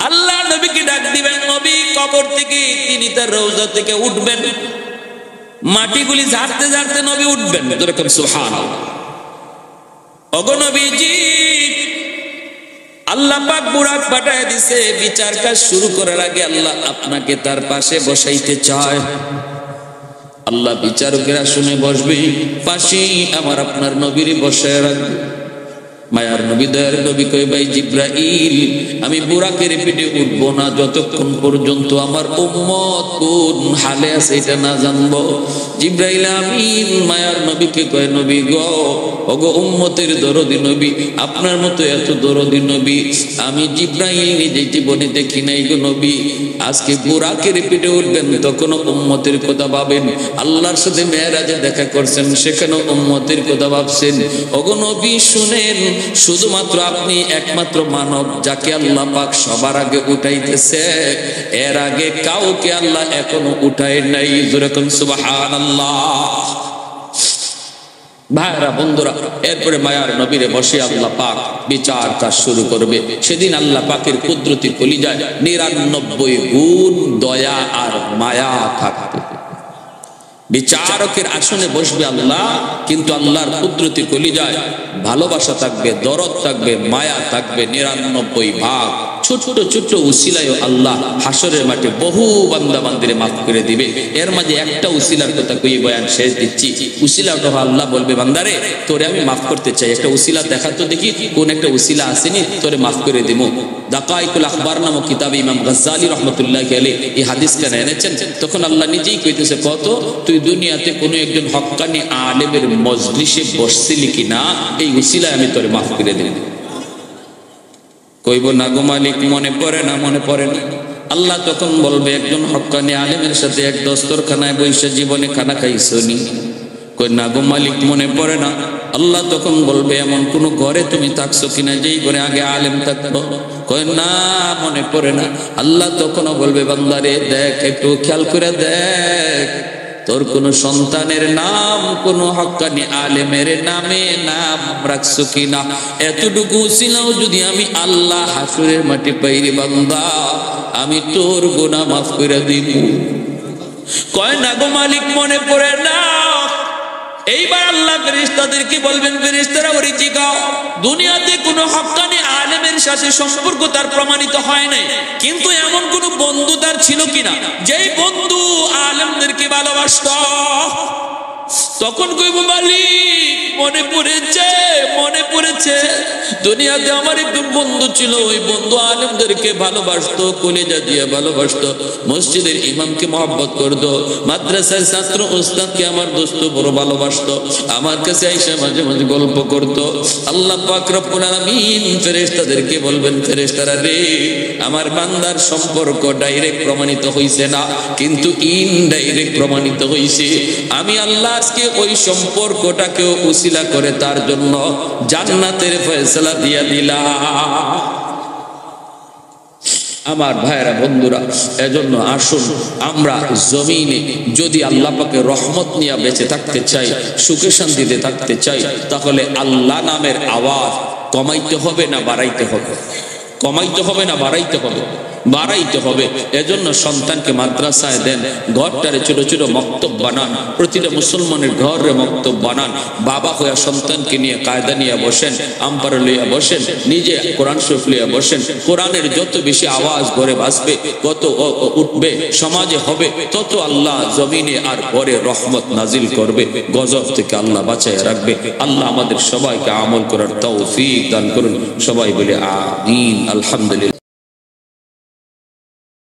আল্লাহ নবীকে ডাক দিবেন, নবী কবর থেকে তিনি তার রওজা থেকে উঠবেন, মাটিগুলি ঝাড়তে ঝাড়তে নবী উঠবেন। যেরকম সুবহানাল্লাহ। ওগো নবীজি, আল্লাহ পাক বুরাক পাঠায় দিছে, বিচার কাজ শুরু করার আগে আল্লাহ আপনাকে তার পাশে বসাইতে চায়। আল্লাহ বিচারকেরা শুনে বসবে, পাশেই আমার আপনার নবীর বসায় রাখবে। মায়ার নবী দয়ার নবী কই ভাই জিব্রাইল আমি বুরাকের পিঠে উঠবো না যতক্ষণ পর্যন্ত আমার উম্মত কোন হালে আছে এটা না জানবো। জিব্রাইল আমিন মায়ার নবীকে কয় নবী গো, ওগো উম্মতের দরদি নবী, আপনার মতো এত দরদি নবী আমি জিব্রাইল নিজে জীবনে দেখি নাই গো নবী। আজকে বুরাকের পিঠে উঠবেন তখন উম্মতের কথা ভাবেন, আল্লাহর সাথে মেরাজে দেখা করছেন সেখানেও উম্মতের কথা ভাবছেন। ওগো নবী শুনেন, শুধুমাত্র আপনি একমাত্র মানব যাকে আল্লাহ পাক সবার আগে উঠাইতেছে, এর আগে কাউকে আল্লাহ এখনো উঠায় নাই। যেরকম সুবহানাল্লাহ। ভাইরা বন্ধুরা, এরপরে মায়ার নবীরে বসে আল্লাহ পাক বিচার কাজ শুরু করবে। সেদিন আল্লাহ পাকের কুদরতি কলিজায় 99 গুণ দয়া আর মায়া থাকবে। বিচারকের আসনে বসবে আল্লাহ, কিন্তু আল্লাহর কুদরতি কলিজায় ভালোবাসা থাকবে, দরদ থাকবে, মায়া থাকবে 99 ভাগ। ছোট ছোট উসিলায় আল্লাহ হাসরের মাঠে বহু বান্দা বান্দিরে মাফ করে দিবে। এর মাঝে একটা উসিলার কথা কই বয়ান শেষ দিচ্ছি। উসিলাটা আল্লাহ বলবে বান্দারে তোরে আমি মাফ করতে চাই, একটা উসিলা দেখা তো দেখি কোন একটা উসিলা আসেনি তোরে মাফ করে দিব। দাকাইকুল আখবার নামক কিতাবে ইমাম গাজ্জালি রাহমাতুল্লাহি আলাইহি এই হাদিসটা এনেছেন। তখন আল্লাহ নিজেই কইতেছে, কত তুই দুনিয়াতে কোনো একজন হক্কানি আলেমের মজলিসে বসছিলি কিনা, এই উসিলায় আমি তোরে মাফ করে দেব। কইব না গো মালিক, মনে পড়ে না, মনে পড়ে না। আল্লাহ তখন বলবে, একজন হক্কানি আলেমের সাথে এক দস্তরখানায় বসে জীবনে খানা খাইছনি? কই না গো মালিক, মনে পড়ে না। আল্লাহ তখন বলবে, এমন কোন ঘরে তুমি থাকছো কিনা যেই ঘরে আগে আলেম থাকতো? কই না, মনে পড়ে না। আল্লাহ তখনও বলবে, বান্দারে দেখ, একটু খেয়াল করে দেখ, তোর কোন সন্তানের নাম কোন হক্কানি আলেমের নামে নাম রাখছো কিনা। এতটুকু ছিলাও যদি আমি আল্লাহ হাসুরের মাটি পাইরি বান্দা, আমি তোর গুনাহ মাফ করে দিব। কয় না গো মালিক, মনে পড়ে না। এইবার আল্লাহ ফেরেশতাদেরকে বলবেন, ফেরেশতারা ওরে জিগাও, দুনিয়াতে কোনো হক্কানি আলেমের সাথে সম্পর্ক তার প্রমাণিত হয় নাই, কিন্তু এমন কোন বন্ধু তার ছিল কিনা যেই বন্ধু আলেমদেরকে ভালোবাসত? তখন কইব, মালিক মনে পড়েছে, মনে পড়েছে। দুনিয়াতে আমার একজন বন্ধু ছিল, ওই বন্ধু আলেমদেরকে ভালোবাসতো, কলিজা দিয়ে ভালোবাসতো, মসজিদের ইমামকে মহব্বত করতো, মাদ্রাসার ছাত্র ওস্তাদকে আমার দোস্ত বড় ভালোবাসতো, আমার কাছে আইসা মাঝে মাঝে গল্প করতো। আল্লাহ পাক রব্বুল আলামিন ফেরেশতাদেরকে বলবেন, ফেরেশতারা রে, আমার বান্দার সম্পর্ক ডাইরেক্ট প্রমাণিত হইছে না, কিন্তু ইনডাইরেক্ট প্রমাণিত হইছে। আমি আল্লাহ আজকে ওই সম্পর্কটাকেও উসিলা করে তার জন্য জান্নাতের ফয়সালা দিয়া দিলাম। আমার ভাইরা বন্ধুরা, এজন্য আসুন আমরা জমিনে যদি আল্লাহ পাকের রহমত নিয়ে বেঁচে থাকতে চাই, সুখে শান্তিতে থাকতে চাই, তাহলে আল্লাহ নামের আওয়াজ কমাইতে হবে না বাড়াইতে হবে? কমাইতে হবে না বাড়াইতে হবে? বাড়াইতে হবে। এজন্য সন্তানকে মাদ্রাসায় দেন, ঘরটারে ছোট ছোট মক্তব বানান, প্রতিটা মুসলমানের ঘরে মক্তব বানান। বাবা হইয়া সন্তানকে নিয়ে কায়দা নিয়ে বসেন, আম্পার লইয়া বসেন, নিজে কোরআন শরীফ লইয়া বসেন। কোরআনের যত বেশি আওয়াজ ঘরে বাজবে, কত উঠবে, সমাজে হবে, তত আল্লাহ জমিনে আর ঘরে রহমত নাজিল করবে, গজব থেকে আল্লাহ বাঁচাইয়া রাখবে। আল্লাহ আমাদের সবাইকে আমল করার তৌফিক দান করুন। সবাই বলে আমিন। আলহামদুলিল্লাহ।